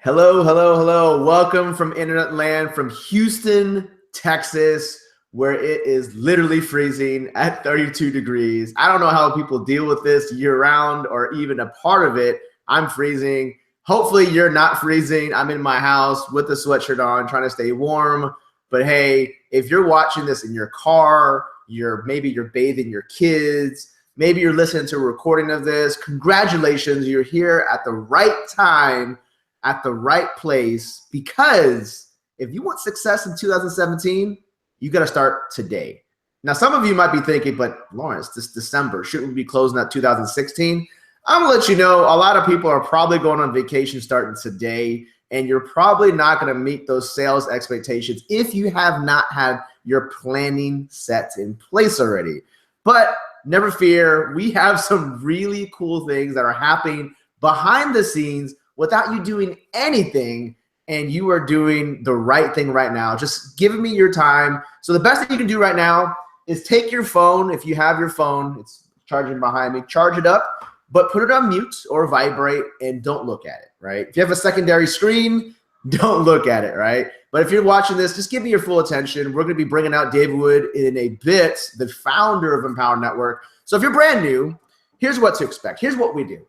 Hello, hello, hello. Welcome from Internet Land from Houston, Texas, where it is literally freezing at 32 degrees. I don't know how people deal with this year round or even a part of it. I'm freezing. Hopefully you're not freezing. I'm in my house with a sweatshirt on, trying to stay warm. But hey, if you're watching this in your car, maybe you're bathing your kids, maybe you're listening to a recording of this, congratulations, you're here at the right time, at the right place, because if you want success in 2017, you got to start today. Now, some of you might be thinking, but Lawrence, this December, shouldn't we be closing out 2016? I'm gonna let you know, a lot of people are probably going on vacation starting today, and you're probably not gonna meet those sales expectations if you have not had your planning set in place already. But never fear, we have some really cool things that are happening behind the scenes without you doing anything, and you are doing the right thing right now. Just giving me your time. So the best thing you can do right now is take your phone. If you have your phone, it's charging behind me, charge it up, but put it on mute or vibrate and don't look at it, right? If you have a secondary screen, don't look at it, right? But if you're watching this, just give me your full attention. We're gonna be bringing out David Wood in a bit, the founder of Empower Network. So if you're brand new, here's what to expect. Here's what we do.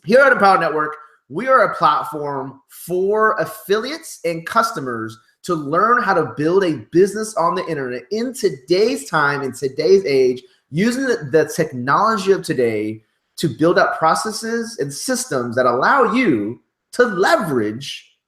Here at Empower Network, we are a platform for affiliates and customers to learn how to build a business on the internet in today's time, in today's age, using the technology of today to build up processes and systems that allow you to leverage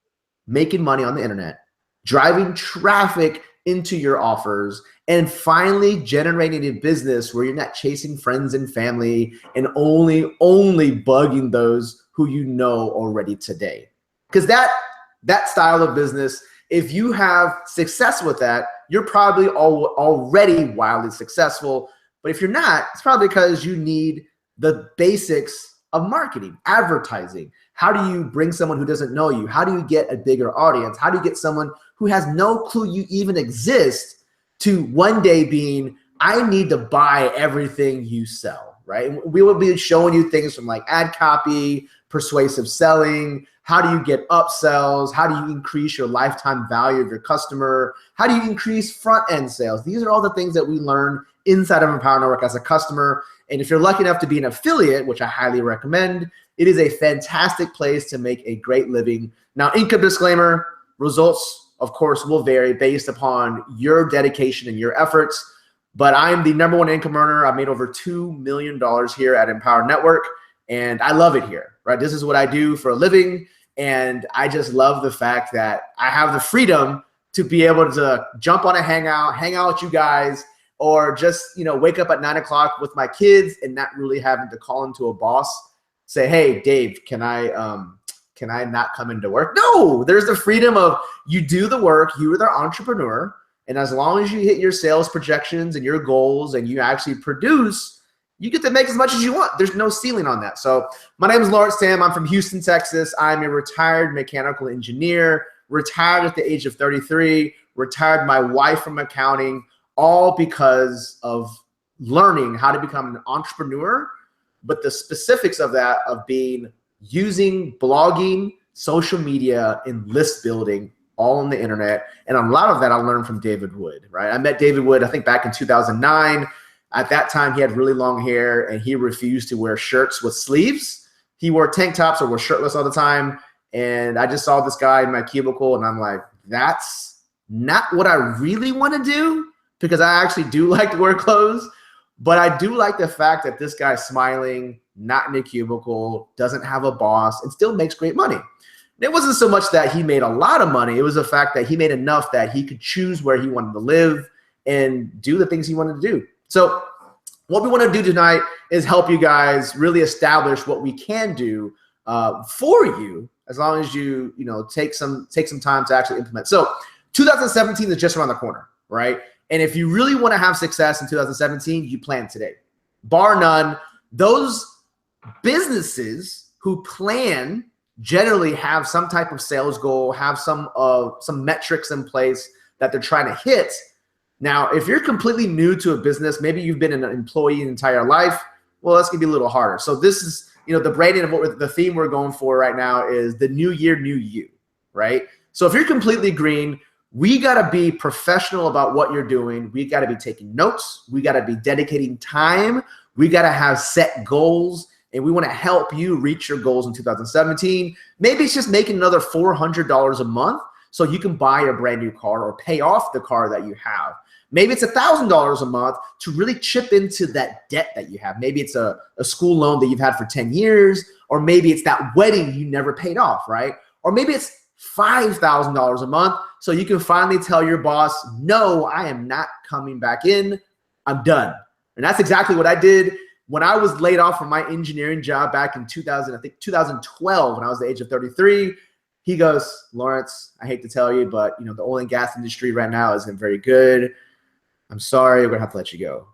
making money on the internet, driving traffic into your offers, and finally generating a business where you're not chasing friends and family and only bugging those who you know already today. Because that style of business, if you have success with that, you're probably already wildly successful. But if you're not, it's probably because you need the basics of marketing, advertising. How do you bring someone who doesn't know you? How do you get a bigger audience? How do you get someone who has no clue you even exist to one day being, I need to buy everything you sell, right? We will be showing you things from like ad copy, persuasive selling, how do you get upsells, how do you increase your lifetime value of your customer, how do you increase front-end sales? These are all the things that we learn inside of Empower Network as a customer. And if you're lucky enough to be an affiliate, which I highly recommend, it is a fantastic place to make a great living. Now, income disclaimer, results, of course, will vary based upon your dedication and your efforts, but I'm the #1 income earner. I've made over $2 million here at Empower Network, and I love it here, right? This is what I do for a living, and I just love the fact that I have the freedom to be able to jump on a hang out with you guys, or just, wake up at 9 o'clock with my kids and not really having to call into a boss, say, hey, Dave, can I not come into work? No, there's the freedom of you do the work, you are the entrepreneur, and as long as you hit your sales projections and your goals and you actually produce, you get to make as much as you want. There's no ceiling on that. So my name is Lawrence Tam. I'm from Houston, Texas. I'm a retired mechanical engineer, retired at the age of 33, retired my wife from accounting, all because of learning how to become an entrepreneur, but the specifics of that, of using blogging, social media, and list building all on the internet. And a lot of that I learned from David Wood, right? I met David Wood, I think back in 2009. At that time, he had really long hair and he refused to wear shirts with sleeves. He wore tank tops or was shirtless all the time. And I just saw this guy in my cubicle and I'm like, that's not what I really want to do, because I actually do like to wear clothes. But I do like the fact that this guy's smiling, not in a cubicle, doesn't have a boss, and still makes great money. And it wasn't so much that he made a lot of money. It was the fact that he made enough that he could choose where he wanted to live and do the things he wanted to do. So what we want to do tonight is help you guys really establish what we can do for you, as long as you take some time to actually implement. So 2017 is just around the corner, right? And if you really want to have success in 2017, you plan today. Bar none, those businesses who plan generally have some type of sales goal, have some metrics in place that they're trying to hit. Now, if you're completely new to a business, maybe you've been an employee your entire life, well, that's gonna be a little harder. So this is the branding of the theme we're going for right now is the new year, new you, right? So if you're completely green, we got to be professional about what you're doing. We got to be taking notes. We got to be dedicating time. We got to have set goals, and we want to help you reach your goals in 2017. Maybe it's just making another $400 a month so you can buy a brand new car or pay off the car that you have. Maybe it's $1,000 a month to really chip into that debt that you have. Maybe it's a school loan that you've had for 10 years, or maybe it's that wedding you never paid off, right? Or maybe it's $5,000 a month so you can finally tell your boss, no, I am not coming back in. I'm done. And that's exactly what I did when I was laid off from my engineering job back in 2012, when I was the age of 33. He goes, Lawrence, I hate to tell you, but the oil and gas industry right now isn't very good. I'm sorry, we're gonna have to let you go.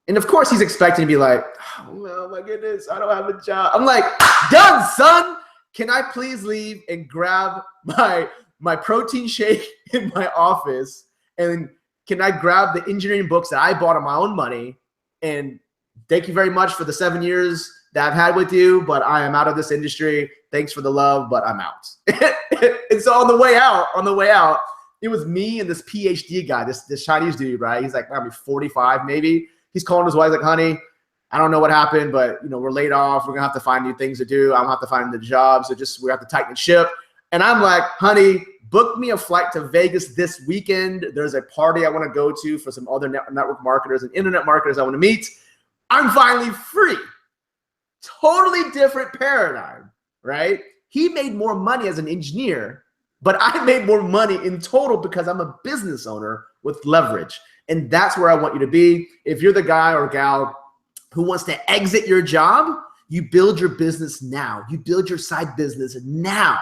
And of course he's expecting to be like, oh my goodness, I don't have a job. I'm like, done, son. Can I please leave and grab my protein shake in my office? And can I grab the engineering books that I bought on my own money? And thank you very much for the 7 years that I've had with you, but I am out of this industry. Thanks for the love, but I'm out. And so on the way out, it was me and this PhD guy, this Chinese dude, right? He's like maybe 45 maybe. He's calling his wife like, honey, I don't know what happened, but we're laid off. We're gonna have to find new things to do. I'm gonna have to find the job. So we have to tighten the ship. And I'm like, honey, book me a flight to Vegas this weekend. There's a party I want to go to for some other network marketers and internet marketers I want to meet. I'm finally free. Totally different paradigm, right? He made more money as an engineer, but I made more money in total because I'm a business owner with leverage. And that's where I want you to be. If you're the guy or gal who wants to exit your job, you build your business now. You build your side business now.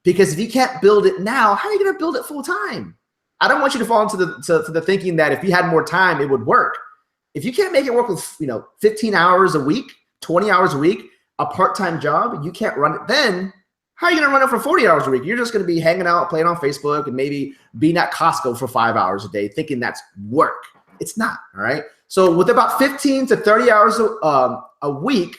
Because if you can't build it now, how are you going to build it full time? I don't want you to fall into the thinking that if you had more time, it would work. If you can't make it work with 15 hours a week, 20 hours a week, a part-time job, you can't run it, then how are you going to run it for 40 hours a week? You're just going to be hanging out, playing on Facebook, and maybe being at Costco for 5 hours a day thinking that's work. It's not, all right? So with about 15 to 30 hours a week,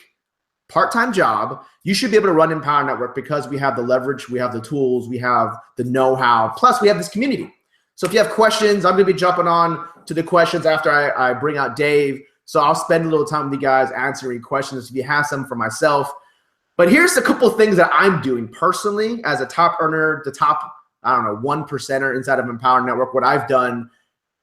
part-time job, you should be able to run Empower Network because we have the leverage, we have the tools, we have the know-how, plus we have this community. So if you have questions, I'm going to be jumping on to the questions after I bring out Dave. So I'll spend a little time with you guys answering questions if you have some for myself. But here's a couple of things that I'm doing personally as a top earner, the top, 1%er inside of Empower Network, what I've done,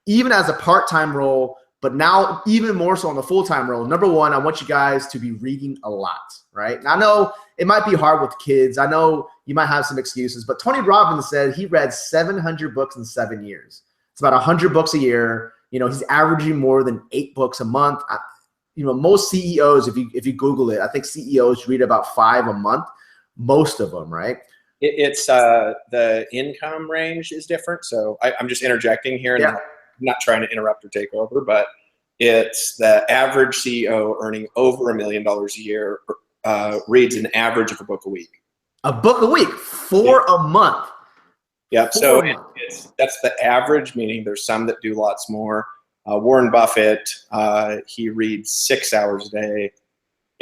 even as a part-time role, but now even more so on the full-time role. Number one, I want you guys to be reading a lot, right? And I know it might be hard with kids. I know you might have some excuses, but Tony Robbins said he read 700 books in 7 years. It's about 100 books a year. He's averaging more than 8 books a month. Most CEOs, if you Google it, I think CEOs read about 5 a month, most of them, right? It's the income range is different. So I'm just interjecting here, and I'm not trying to interrupt or take over, but it's the average CEO earning over $1 million a year reads an average of a book a week. A book a week for a month. Yeah, so that's the average, meaning there's some that do lots more. Warren Buffett, he reads 6 hours a day,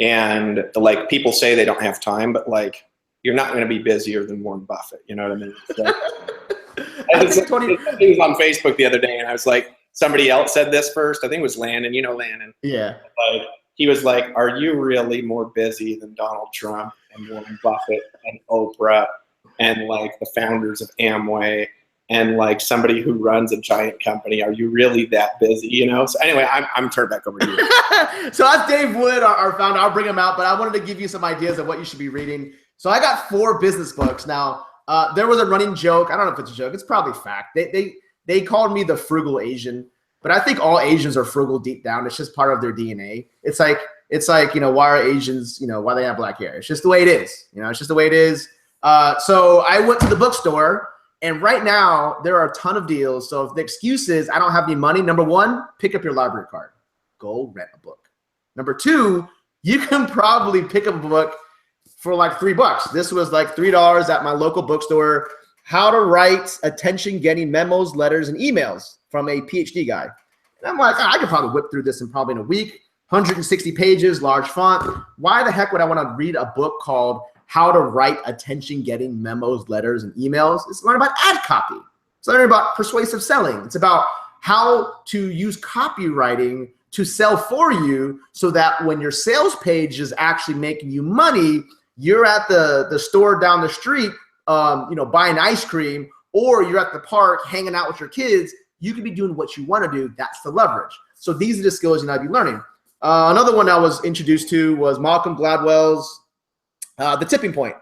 and people say they don't have time, but you're not going to be busier than Warren Buffett. You know what I mean? So, I was on Facebook the other day, and I was like, somebody else said this first. I think it was Landon. You know Landon. Yeah. He was like, "Are you really more busy than Donald Trump and Warren Buffett and Oprah and the founders of Amway and somebody who runs a giant company? Are you really that busy?" So anyway, I'm turned back over to you. So that's Dave Wood, our founder. I'll bring him out, but I wanted to give you some ideas of what you should be reading. So I got 4 business books. Now, there was a running joke. I don't know if it's a joke. It's probably fact. They called me the frugal Asian, but I think all Asians are frugal deep down. It's just part of their DNA. It's like why are Asians, why they have black hair? It's just the way it is. It's just the way it is. So I went to the bookstore, and right now there are a ton of deals. So if the excuse is I don't have any money, number one, pick up your library card. Go rent a book. Number 2, you can probably pick up a book for $3. This was $3 at my local bookstore. How to write attention-getting memos, letters, and emails from a PhD guy. And I'm like, I could probably whip through this in a week. 160 pages, large font. Why the heck would I want to read a book called How to Write Attention-Getting Memos, Letters, and Emails? It's learning about ad copy. It's learning about persuasive selling. It's about how to use copywriting to sell for you so that when your sales page is actually making you money, you're at the store down the street, buying ice cream, or you're at the park hanging out with your kids. You can be doing what you want to do. That's the leverage. So these are the skills you need to be learning. Another one I was introduced to was Malcolm Gladwell's The Tipping Point,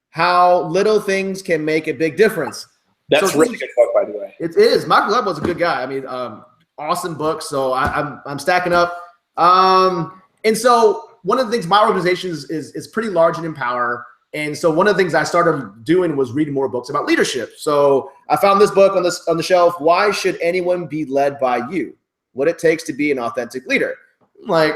How Little Things Can Make a Big Difference. That's a really good book, by the way. It is. Malcolm Gladwell's a good guy. I mean, awesome book. So I'm stacking up. And so one of the things, my organization is pretty large and in power. And so one of the things I started doing was reading more books about leadership. So I found this book on the shelf. Why should anyone be led by you? What it takes to be an authentic leader. I'm like,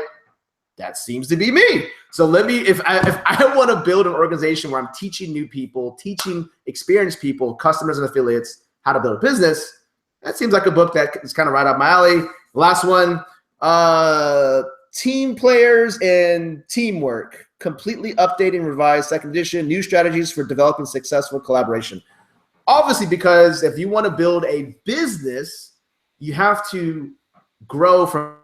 that seems to be me. So if I want to build an organization where I'm teaching new people, teaching experienced people, customers and affiliates how to build a business, that seems like a book that is kind of right up my alley. Last one, Team Players and Teamwork, completely updating revised second edition, new strategies for developing successful collaboration. Obviously, because if you want to build a business, you have to grow from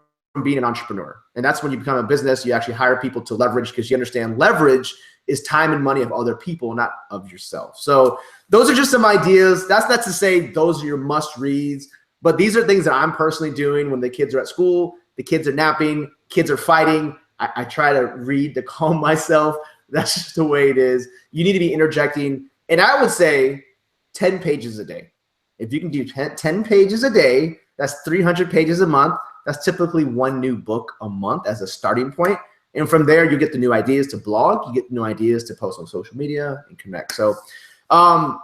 being an entrepreneur. And that's when you become a business, you actually hire people to leverage, because you understand leverage is time and money of other people, not of yourself. So those are just some ideas. That's not to say those are your must reads, but these are things that I'm personally doing when the kids are at school, the kids are napping, kids are fighting. I try to read to calm myself. That's just the way it is. You need to be interjecting. And I would say 10 pages a day. If you can do 10 pages a day, that's 300 pages a month. That's typically one new book a month as a starting point. And from there, you get the new ideas to blog. You get new ideas to post on social media and connect. So now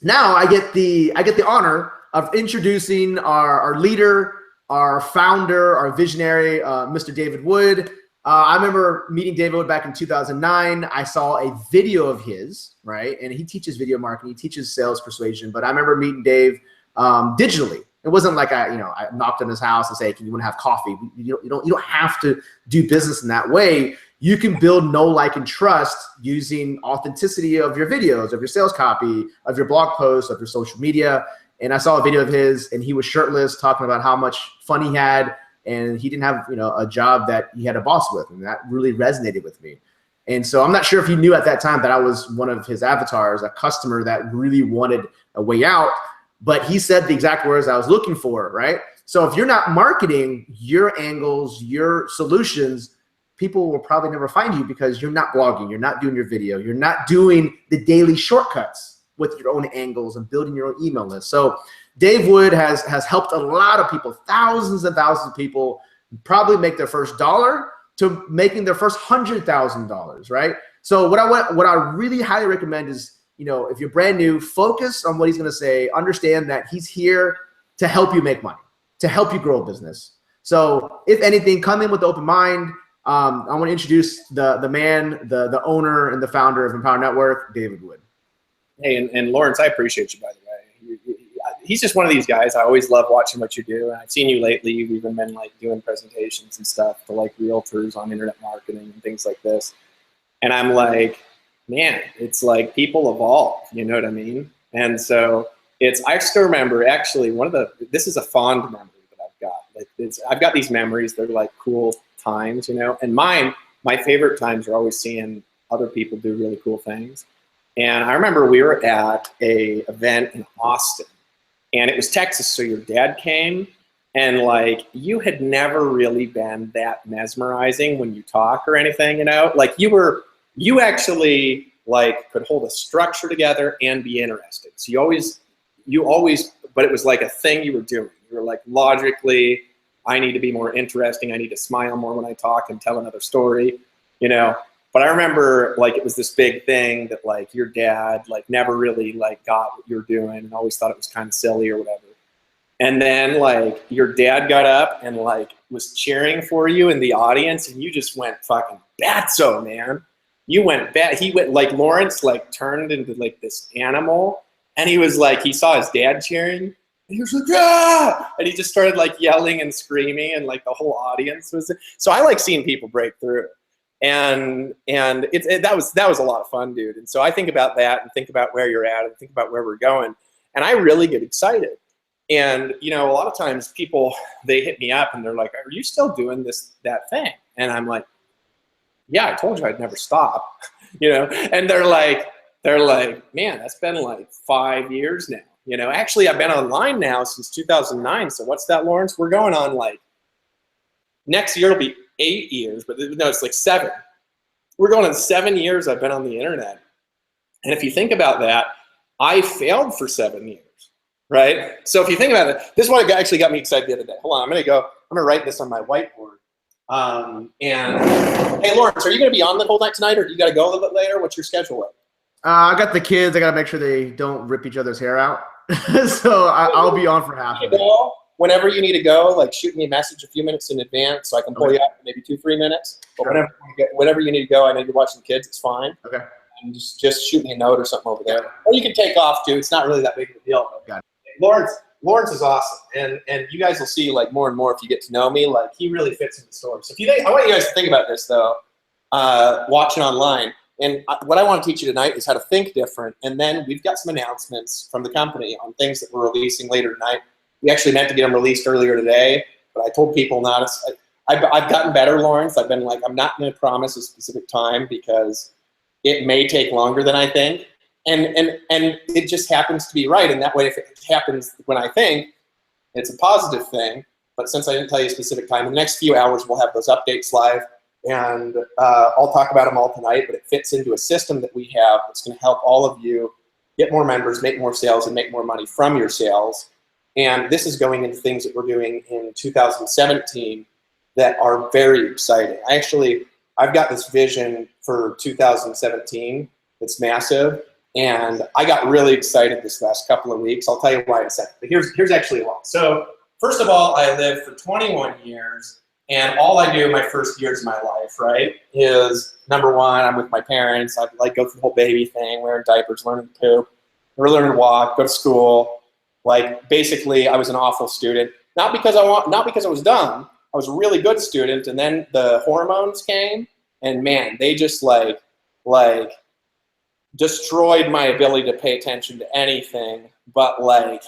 I get the honor of introducing our leader, our founder, our visionary, Mr. David Wood. I remember meeting David Wood back in 2009. I saw a video of his, right? And he teaches video marketing. He teaches sales persuasion. But I remember meeting Dave digitally. It wasn't like I knocked on his house and say, "Can you want to have coffee?" You don't have to do business in that way. You can build know, like, and trust using authenticity of your videos, of your sales copy, of your blog posts, of your social media. And I saw a video of his, and he was shirtless, talking about how much fun he had, and he didn't have a job that he had a boss with, and that really resonated with me. And so I'm not sure if he knew at that time that I was one of his avatars, a customer that really wanted a way out. But he said the exact words I was looking for, right? So if you're not marketing your angles, your solutions, people will probably never find you because you're not blogging, you're not doing your video, you're not doing the daily shortcuts with your own angles and building your own email list. So Dave Wood has helped a lot of people, thousands and thousands of people, probably make their first dollar to making their first $100,000, right? So what I really highly recommend is, if you're brand new, focus on what he's going to say. Understand that he's here to help you make money, to help you grow a business. So if anything, come in with an open mind. I want to introduce the man, the owner, and the founder of Empower Network, David Wood. Hey, and Lawrence, I appreciate you, by the way. He's just one of these guys. I always love watching what you do. And I've seen you lately. You've even been doing presentations and stuff to realtors on internet marketing and things like this. And I'm like, man, it's like people evolve, you know what I mean? And so I still remember actually this is a fond memory that I've got. I've got these memories, they're like cool times, and my favorite times are always seeing other people do really cool things. And I remember we were at a event in Austin, and it was Texas, so your dad came, and you had never really been that mesmerizing when you talk or anything, you actually could hold a structure together and be interested. So you always, but it was like a thing you were doing. You were logically, I need to be more interesting. I need to smile more when I talk and tell another story, But I remember it was this big thing that your dad never really got what you're doing and always thought it was kind of silly or whatever. And then your dad got up and was cheering for you in the audience, and you just went fucking batso, man. You went bad. He went Lawrence turned into this animal, and he was he saw his dad cheering, And he was like, yeah! And he just started like yelling and screaming, and like the whole audience was. So I like seeing people break through, and that was a lot of fun, dude. And so I think about that and think about where you're at and think about where we're going, and I really get excited. And you know, a lot of times people, they hit me up and they're like, "Are you still doing that thing?" And I'm like, "Yeah, I told you I'd never stop." You know, and they're like, "Man, that's been like 5 years now." You know, actually, I've been online now since 2009. So what's that, Lawrence? We're going on like, next year it'll be 8 years, but no, it's like 7. We're going on 7 years I've been on the internet. And if you think about that, I failed for 7 years, right? So if you think about it, this is what actually got me excited the other day. Hold on, I'm gonna write this on my whiteboard. And hey, Lawrence, are you gonna be on the whole night tonight, or do you gotta go a little bit later? What's your schedule like? I got the kids. I got to make sure they don't rip each other's hair out. So I'll be on for half of it. Whenever you need to go, like shoot me a message a few minutes in advance so I can pull you up maybe 2-3 minutes. But whenever you need to go, I know you're watching the kids, it's fine. Okay. And just shoot me a note or something over there. Or you can take off too. It's not really that big of a deal. Got it. Lawrence is awesome. And you guys will see like more and more if you get to know me. Like he really fits in the story. So if you think, I want you guys to think about this though, watching online. And what I want to teach you tonight is how to think different. And then we've got some announcements from the company on things that we're releasing later tonight. We actually meant to get them released earlier today, but I told people not. I've gotten better, Lawrence. I've been like, I'm not going to promise a specific time because it may take longer than I think. And it just happens to be right. And that way, if it happens when I think, it's a positive thing. But since I didn't tell you a specific time, in the next few hours, we'll have those updates live. And I'll talk about them all tonight, but it fits into a system that we have that's going to help all of you get more members, make more sales, and make more money from your sales. And this is going into things that we're doing in 2017 that are very exciting. I've got this vision for 2017 that's massive, and I got really excited this last couple of weeks. I'll tell you why in a second, but here's actually why. So first of all, I lived for 21 years. And all I do in my first years of my life, right, is number one, I'm with my parents. I like go through the whole baby thing, wearing diapers, learning to poop, or learning to walk, go to school. Like basically, I was an awful student. Not because I was dumb. I was a really good student. And then the hormones came, and man, they just like destroyed my ability to pay attention to anything but like,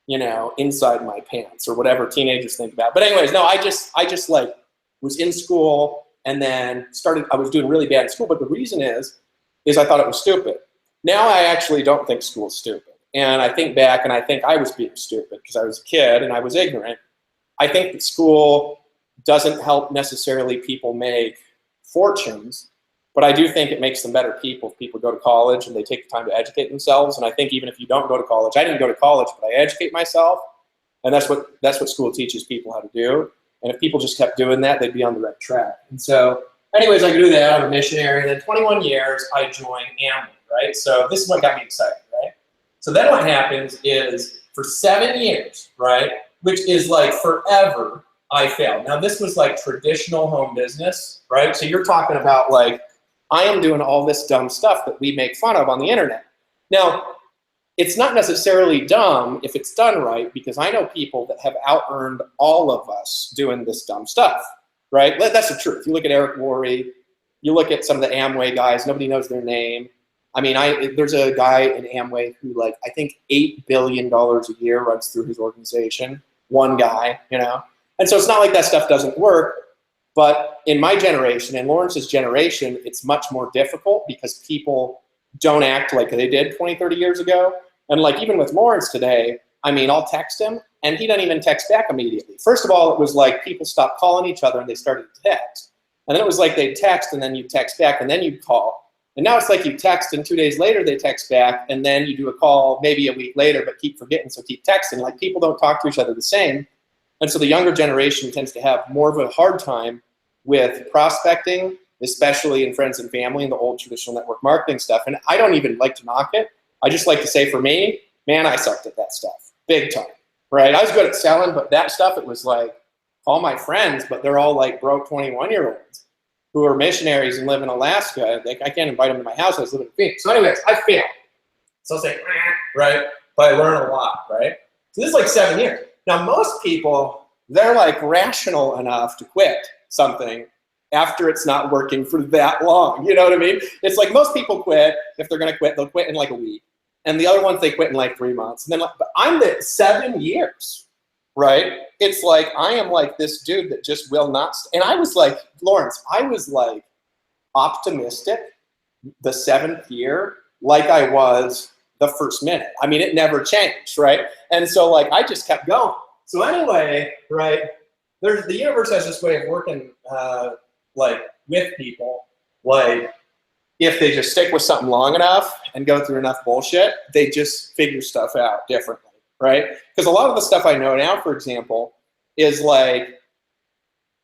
you know, inside my pants or whatever teenagers think about. But anyways, no, I just like was in school and then I was doing really bad in school. But the reason is I thought it was stupid. Now I actually don't think school's stupid. And I think back and I think I was being stupid because I was a kid and I was ignorant. I think that school doesn't help necessarily people make fortunes, but I do think it makes them better people if people go to college and they take the time to educate themselves. And I think even if you don't go to college, I didn't go to college, but I educate myself. And that's what school teaches people how to do. And if people just kept doing that, they'd be on the right track. And so anyways, I could do that. I'm a missionary. And then 21 years, I joined Amway, right? So this is what got me excited, right? So then what happens is for 7 years, right, which is like forever, I failed. Now this was like traditional home business, right? So you're talking about like, I am doing all this dumb stuff that we make fun of on the internet. Now, it's not necessarily dumb if it's done right, because I know people that have out-earned all of us doing this dumb stuff, right? That's the truth. You look at Eric Worre, you look at some of the Amway guys, nobody knows their name. I mean, there's a guy in Amway who like, I think $8 billion a year runs through his organization. One guy, you know? And so it's not like that stuff doesn't work. But in my generation, in Lawrence's generation, it's much more difficult because people don't act like they did 20, 30 years ago. And like even with Lawrence today, I mean, I'll text him and he doesn't even text back immediately. First of all, it was like people stopped calling each other and they started to text. And then it was like they'd text and then you text back and then you'd call. And now it's like you text and 2 days later they text back and then you do a call maybe a week later but keep forgetting, so keep texting. Like people don't talk to each other the same. And so the younger generation tends to have more of a hard time with prospecting, especially in friends and family and the old traditional network marketing stuff. And I don't even like to knock it. I just like to say for me, man, I sucked at that stuff, big time, right? I was good at selling, but that stuff, it was like all my friends, but they're all like broke 21-year-olds who are missionaries and live in Alaska. Like I can't invite them to my house. I was living in Phoenix. So anyways, I failed. So I'll say, right? But I learn a lot, right? So this is like 7 years. Now, most people, they're like rational enough to quit something after it's not working for that long. You know what I mean? It's like most people quit. If they're going to quit, they'll quit in like a week. And the other ones, they quit in like 3 months. And then, but I'm at 7 years, right? It's like, I am like this dude that just will not. And I was like, Lawrence, I was like optimistic the 7th year like I was the first minute. I mean, it never changed, right? And so like, I just kept going. So anyway, right, the universe has this way of working like with people. Like if they just stick with something long enough and go through enough bullshit, they just figure stuff out differently, right? Because a lot of the stuff I know now, for example, is like,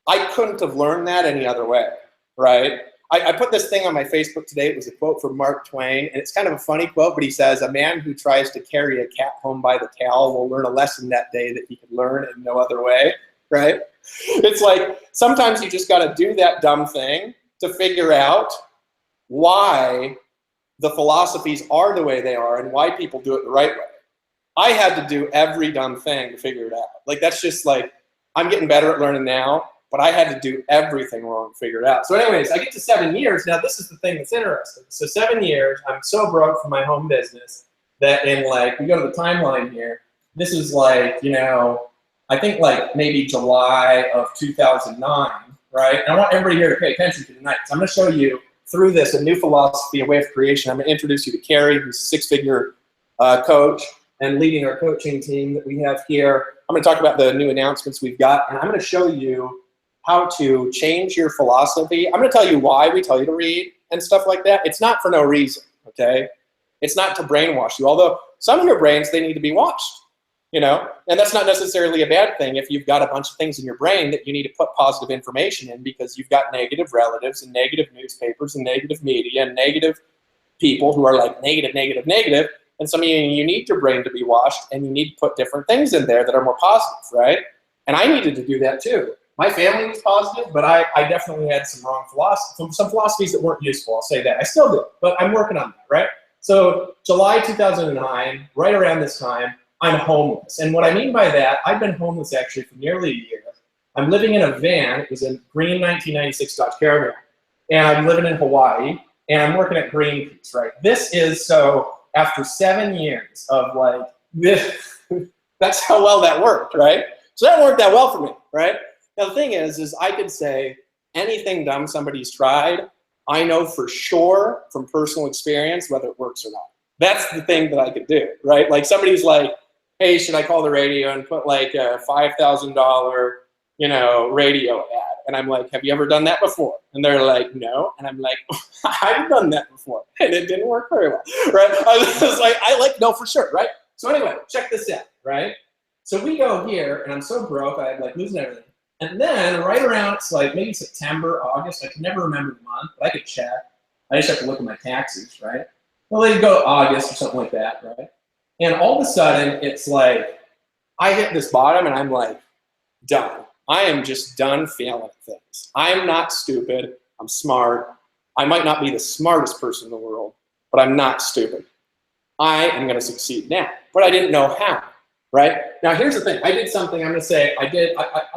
I couldn't have learned that any other way, right? I put this thing on my Facebook today. It was a quote from Mark Twain, and it's kind of a funny quote, but he says, "A man who tries to carry a cat home by the tail will learn a lesson that day that he could learn in no other way," right? It's like, sometimes you just got to do that dumb thing to figure out why the philosophies are the way they are and why people do it the right way. I had to do every dumb thing to figure it out. Like, that's just like, I'm getting better at learning now, but I had to do everything wrong to figure it out. So anyways, I get to 7 years. Now, this is the thing that's interesting. So 7 years, I'm so broke from my home business that in like, we go to the timeline here, this is like, you know, I think like maybe July of 2009, right? And I want everybody here to pay attention to tonight. So I'm gonna show you through this a new philosophy, a way of creation. I'm gonna introduce you to Carrie, who's a 6-figure coach and leading our coaching team that we have here. I'm gonna talk about the new announcements we've got, and I'm gonna show you how to change your philosophy. I'm gonna tell you why we tell you to read and stuff like that. It's not for no reason, okay? It's not to brainwash you, although some of your brains, they need to be washed, you know? And that's not necessarily a bad thing if you've got a bunch of things in your brain that you need to put positive information in because you've got negative relatives and negative newspapers and negative media and negative people who are like negative, negative, negative. And some of you need your brain to be washed and you need to put different things in there that are more positive, right? And I needed to do that too. My family was positive, but I definitely had some wrong philosophies, some philosophies that weren't useful, I'll say that. I still do, but I'm working on that, right? So July 2009, right around this time, I'm homeless. And what I mean by that, I've been homeless actually for nearly a year. I'm living in a van. It was a green 1996 Dodge Caravan. And I'm living in Hawaii, and I'm working at Greenpeace, right? This is so after 7 years of like this, that's how well that worked, right? So that worked that well for me, right? Now the thing is I could say anything dumb somebody's tried, I know for sure from personal experience whether it works or not. That's the thing that I could do, right? Like somebody's like, hey, should I call the radio and put like a $5,000, you know, radio ad? And I'm like, have you ever done that before? And they're like, no. And I'm like, I've done that before, and it didn't work very well, right? I was like, no, for sure, right? So anyway, check this out, right? So we go here, and I'm so broke, I'm like losing everything. And then right around, it's like maybe September, August, I can never remember the month, but I could check. I just have to look at my taxes, right? Well, they go August or something like that, right? And all of a sudden, it's like, I hit this bottom and I'm like, done. I am just done failing at things. I'm not stupid. I'm smart. I might not be the smartest person in the world, but I'm not stupid. I am going to succeed now, but I didn't know how, right? Now, here's the thing. I did something, I'm going to say, I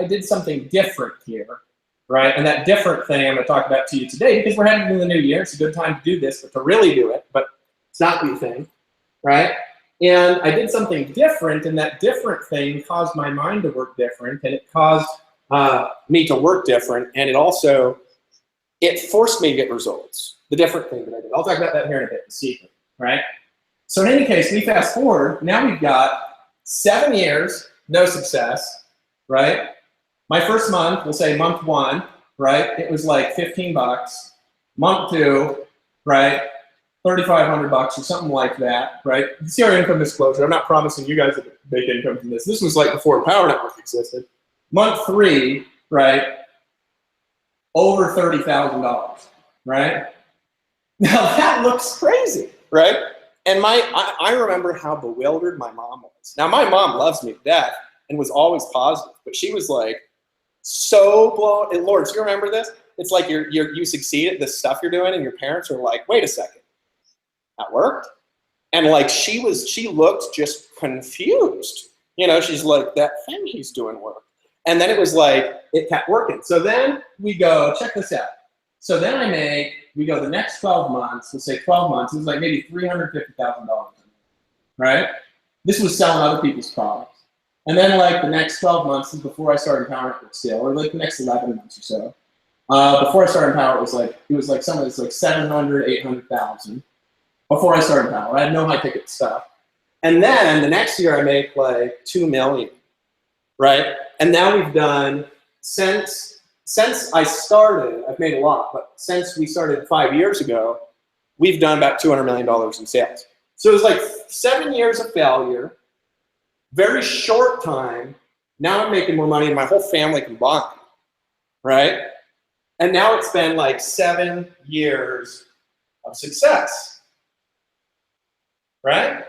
did something different here, right? And that different thing I'm going to talk about to you today because we're heading into the new year. It's a good time to do this, but to really do it, but it's not the thing, right? And I did something different, and that different thing caused my mind to work different, and it caused me to work different, and it forced me to get results, the different thing that I did. I'll talk about that here in a bit, the secret, right? So in any case, we fast forward, now we've got 7 years, no success, right? My first month, we'll say month 1, right? It was like 15 bucks. Month 2, right? $3,500 or something like that, right? You see our income disclosure. I'm not promising you guys a big income from this. This was like before Power Network existed. Month 3, right? Over $30,000, right? Now that looks crazy, right? And I remember how bewildered my mom was. Now my mom loves me to death and was always positive, but she was like so blown. And Lord, do you remember this? It's like you succeed at this stuff you're doing, and your parents are like, wait a second. That worked. And like she looked just confused, You know, she's like, that thing he's doing work. And then it was like, it kept working. So then we go, check this out. So then we go the next 12 months, let's say 12 months, it was like maybe $350,000, right? This was selling other people's products. And then like the next 12 months is before I started Power Network sale, or like the next 11 months or so. Before I started Power, it was like something that's like 700, 800,000 before I started Power. I had no high ticket stuff. And then the next year I make like 2 million, right? And now we've done, since I started, I've made a lot, but since we started 5 years ago, we've done about $200 million in sales. So it was like 7 years of failure, very short time. Now I'm making more money than my whole family combined, right? And now it's been like 7 years of success, right?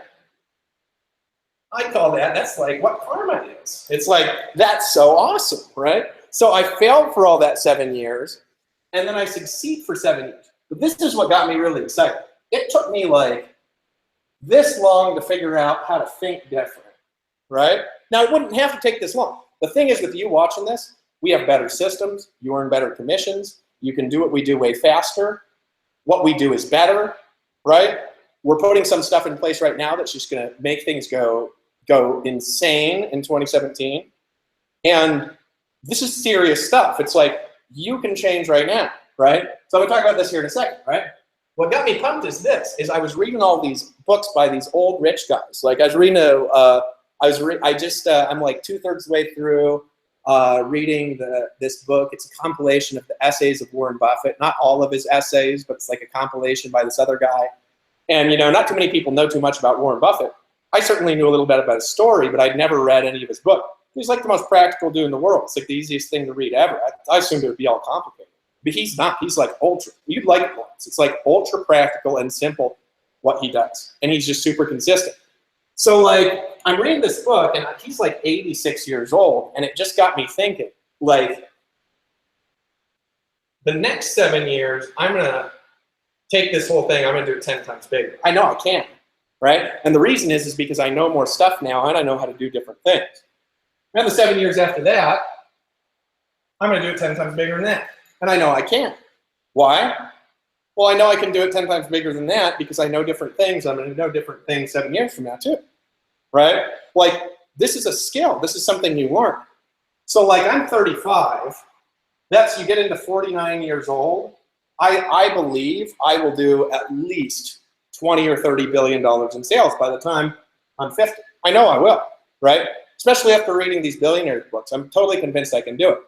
I call that's like what karma is. It's like, that's so awesome, right? So I failed for all that 7 years, and then I succeed for 7 years. But this is what got me really excited. It took me like this long to figure out how to think different, right? Now, it wouldn't have to take this long. The thing is, with you watching this, we have better systems. You earn better commissions. You can do what we do way faster. What we do is better, right? We're putting some stuff in place right now that's just going to make things go insane in 2017. And this is serious stuff. It's like, you can change right now, right? So I'm going to talk about this here in a second, right? What got me pumped is this, is I was reading all these books by these old rich guys. Like I was reading I'm like 2/3 the way through reading this book. It's a compilation of the essays of Warren Buffett. Not all of his essays, but it's like a compilation by this other guy. And, you know, not too many people know too much about Warren Buffett. I certainly knew a little bit about his story, but I'd never read any of his book. He's like the most practical dude in the world. It's like the easiest thing to read ever. I assumed it would be all complicated. But he's not. He's like ultra. You'd like it once. It's like ultra practical and simple what he does. And he's just super consistent. So like, I'm reading this book, and he's like 86 years old, and it just got me thinking, like, the next 7 years, I'm going to take this whole thing, I'm going to do it 10 times bigger. I know I can, right? And the reason is because I know more stuff now, and I know how to do different things. And the 7 years after that, I'm going to do it 10 times bigger than that. And I know I can. Why? Well, I know I can do it 10 times bigger than that because I know different things. I'm going to know different things 7 years from now too, right? Like, this is a skill. This is something you learn. So like, I'm 35. That's, you get into 49 years old. I believe I will do at least 20 or 30 billion dollars in sales by the time I'm 50. I know I will, right? Especially after reading these billionaires books. I'm totally convinced I can do it.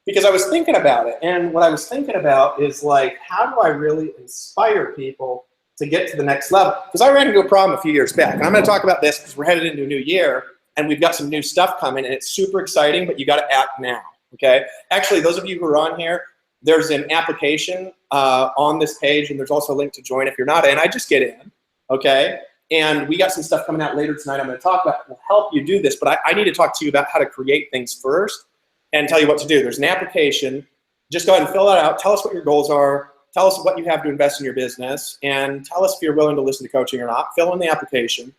Because I was thinking about it, and what I was thinking about is like, how do I really inspire people to get to the next level? Because I ran into a problem a few years back, and I'm going to talk about this because we're headed into a new year, and we've got some new stuff coming, and it's super exciting, but you got to act now, okay? Actually, those of you who are on here, there's an application on this page, and there's also a link to join. If you're not in, I just get in, okay? And we got some stuff coming out later tonight I'm going to talk about will help you do this, but I need to talk to you about how to create things first and tell you what to do. There's an application. Just go ahead and fill that out. Tell us what your goals are. Tell us what you have to invest in your business, and tell us if you're willing to listen to coaching or not. Fill in the application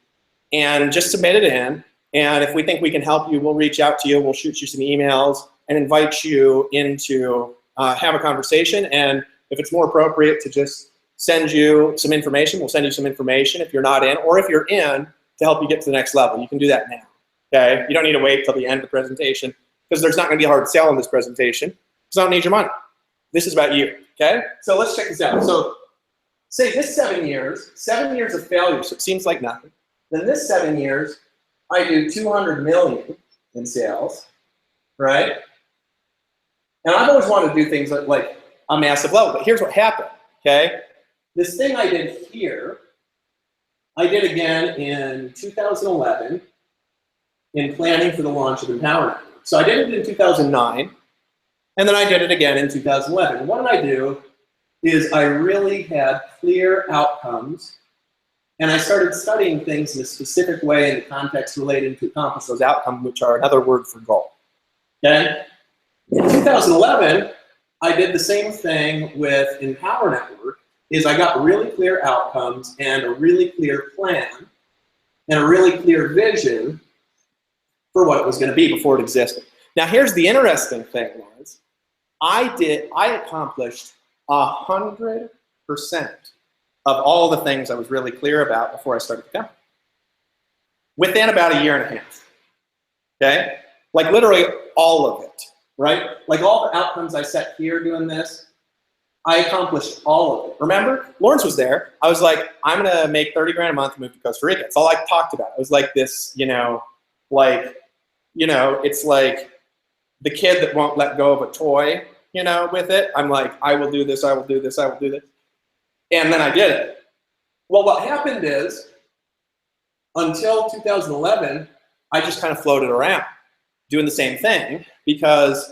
and just submit it in. And if we think we can help you, we'll reach out to you. We'll shoot you some emails and invite you in to have a conversation. And if it's more appropriate to just send you some information, we'll send you some information if you're not in, or if you're in, to help you get to the next level. You can do that now, okay? You don't need to wait till the end of the presentation, because there's not going to be a hard sell in this presentation, because I don't need your money. This is about you, okay? So let's check this out. So say this 7 years of failure, so it seems like nothing. Then this 7 years, I do 200 million in sales, right? And I've always wanted to do things at like a massive level, but here's what happened, okay? This thing I did here, I did again in 2011 in planning for the launch of Empower Network. So I did it in 2009, and then I did it again in 2011. And what did I do is I really had clear outcomes, and I started studying things in a specific way in the context related to accomplish those outcomes, which are another word for goal. Okay? In 2011, I did the same thing with Empower Network, is I got really clear outcomes and a really clear plan and a really clear vision for what it was going to be before it existed. Now, here's the interesting thing, Lawrence. I accomplished 100% of all the things I was really clear about before I started the company within about a year and a half. Okay? Like literally all of it, right? Like all the outcomes I set here doing this, I accomplished all of it. Remember? Lawrence was there. I was like, I'm going to make 30 grand a month and move to Costa Rica. It's all I talked about. It was like this, it's like the kid that won't let go of a toy, with it. I'm like, I will do this, I will do this, I will do this. And then I did it. Well, what happened is, until 2011, I just kind of floated around doing the same thing because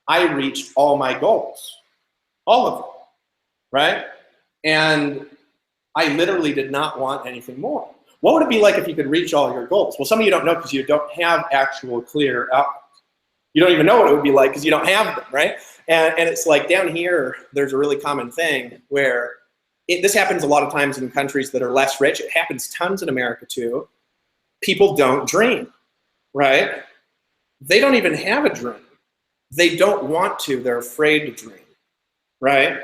I reached all my goals, all of them, right? And I literally did not want anything more. What would it be like if you could reach all your goals? Well, some of you don't know because you don't have actual clear outcomes. You don't even know what it would be like because you don't have them, right? And it's like down here, there's a really common thing where this happens a lot of times in countries that are less rich. It happens tons in America too. People don't dream, right? They don't even have a dream. They don't want to. They're afraid to dream, right?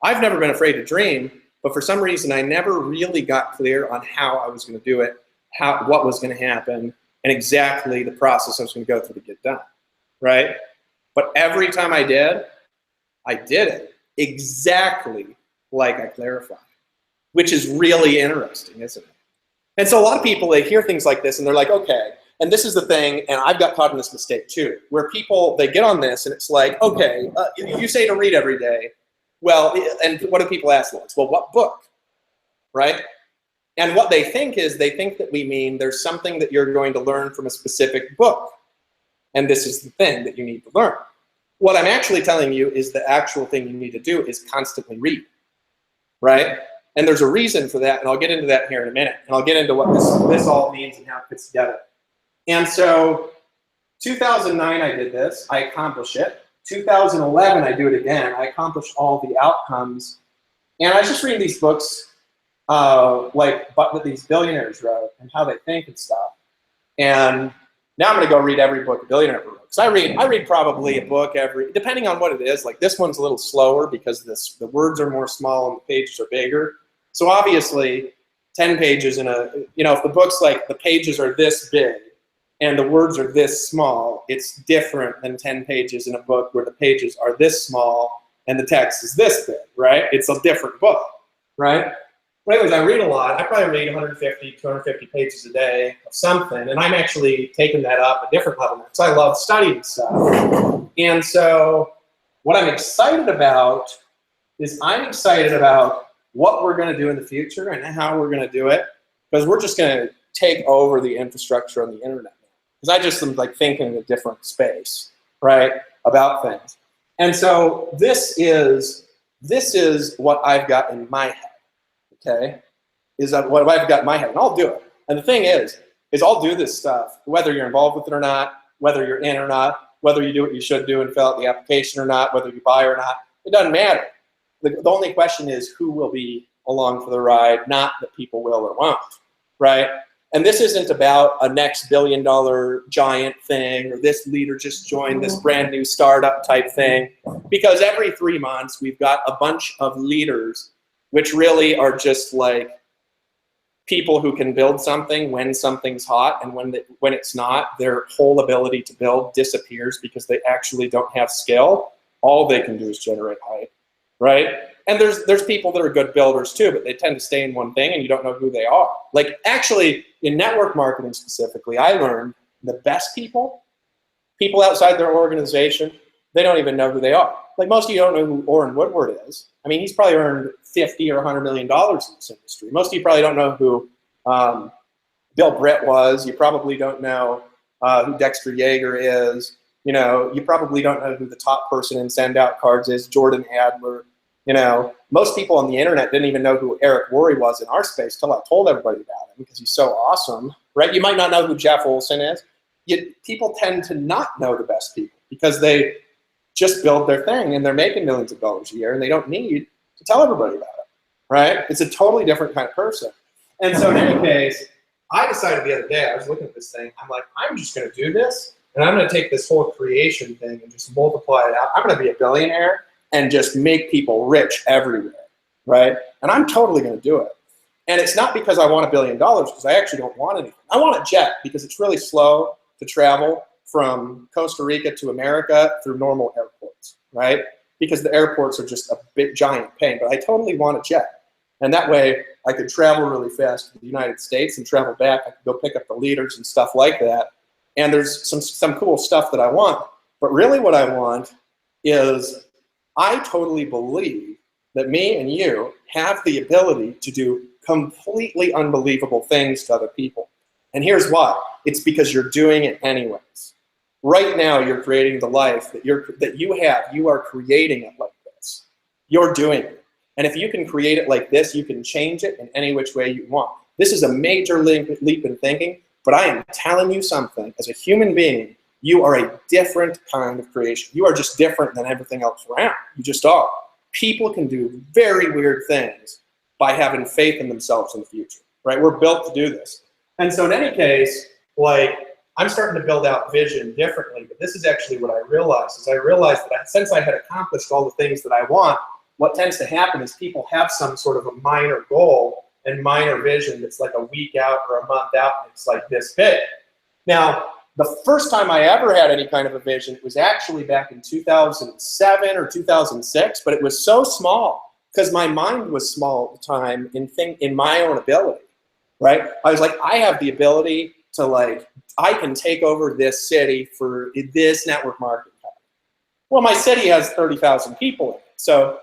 I've never been afraid to dream, but for some reason, I never really got clear on how I was going to do it, what was going to happen, and exactly the process I was going to go through to get done, right? But every time I did it exactly like I clarified, which is really interesting, isn't it? And so a lot of people, they hear things like this and they're like, okay, and this is the thing, and I've got caught in this mistake too, where people, they get on this and it's like, okay, you say to read every day. Well, and what do people ask us? Well, what book, right? And what they think is they think that we mean there's something that you're going to learn from a specific book. And this is the thing that you need to learn. What I'm actually telling you is the actual thing you need to do is constantly read, right? And there's a reason for that, and I'll get into that here in a minute. And I'll get into what this all means and how it fits together. And so 2009, I did this. I accomplished it. 2011, I do it again. I accomplished all the outcomes. And I was just reading these books that these billionaires wrote and how they think and stuff. And now I'm going to go read every book a billionaire wrote. So I read probably a book depending on what it is. Like this one's a little slower because the words are more small and the pages are bigger. So obviously 10 pages in if the book's like the pages are this big and the words are this small, it's different than 10 pages in a book where the pages are this small and the text is this big, right? It's a different book, right? But anyways, I read a lot. I probably read 150, 250 pages a day of something, and I'm actually taking that up a different level because I love studying stuff. And so what I'm excited about is I'm excited about what we're going to do in the future and how we're going to do it, because we're just going to take over the infrastructure on the internet. Because I just am like thinking in a different space, right, about things. And so this is what I've got in my head. Okay, is that what I've got in my head, and I'll do it. And the thing is I'll do this stuff, whether you're involved with it or not, whether you're in or not, whether you do what you should do and fill out the application or not, whether you buy or not, it doesn't matter. The only question is who will be along for the ride, not that people will or won't, right? And this isn't about a next billion-dollar giant thing or this leader just joined this brand new startup type thing, because every 3 months we've got a bunch of leaders which really are just like people who can build something when something's hot, and when it's not, their whole ability to build disappears because they actually don't have skill. All they can do is generate hype, right? And there's people that are good builders too, but they tend to stay in one thing and you don't know who they are. Like actually in network marketing specifically, I learned the best people outside their organization, they don't even know who they are. Like most of you don't know who Orrin Woodward is. I mean, he's probably earned $50 or $100 million in this industry. Most of you probably don't know who Bill Britt was. You probably don't know who Dexter Yeager is. You probably don't know who the top person in send out cards is, Jordan Adler. Most people on the internet didn't even know who Eric Worre was in our space till I told everybody about him because he's so awesome, right? You might not know who Jeff Olson is. People tend to not know the best people because they just build their thing and they're making millions of dollars a year and they don't need to tell everybody about it, right? It's a totally different kind of person. And so in any case, I decided the other day, I was looking at this thing, I'm like, I'm just going to do this, and I'm going to take this whole creation thing and just multiply it out. I'm going to be a billionaire and just make people rich everywhere, right? And I'm totally going to do it. And it's not because I want $1 billion, because I actually don't want anything. I want a jet because it's really slow to travel from Costa Rica to America through normal airports, right? Because the airports are just a big, giant pain. But I totally want a jet. And that way I could travel really fast to the United States and travel back. I could go pick up the leaders and stuff like that. And there's some cool stuff that I want. But really what I want is, I totally believe that me and you have the ability to do completely unbelievable things to other people. And here's why. It's because you're doing it anyways. Right now, you're creating the life that you have. You are creating it like this. You're doing it. And if you can create it like this, you can change it in any which way you want. This is a major leap in thinking, but I am telling you something. As a human being, you are a different kind of creation. You are just different than everything else around. You just are. People can do very weird things by having faith in themselves in the future, right? We're built to do this. And so in any case, like, I'm starting to build out vision differently, but this is actually what I realized, that since I had accomplished all the things that I want, what tends to happen is people have some sort of a minor goal and minor vision that's like a week out or a month out, and it's like this big. Now, the first time I ever had any kind of a vision was actually back in 2007 or 2006, but it was so small because my mind was small at the time in my own ability, right? I was like, I have the ability to, like, I can take over this city for this network marketing company. Well, my city has 30,000 people in it, so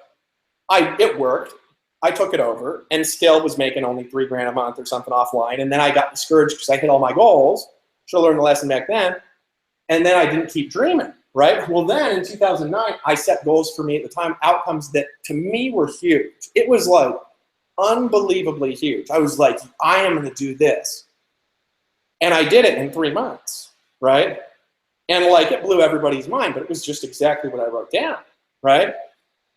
it worked. I took it over and still was making only $3,000 a month or something offline, and then I got discouraged because I hit all my goals. Should have learned the lesson back then. And then I didn't keep dreaming, right? Well, then in 2009, I set goals for me at the time, outcomes that to me were huge. It was like unbelievably huge. I was like, I am going to do this. And I did it in 3 months, right? And like, it blew everybody's mind, but it was just exactly what I wrote down, right?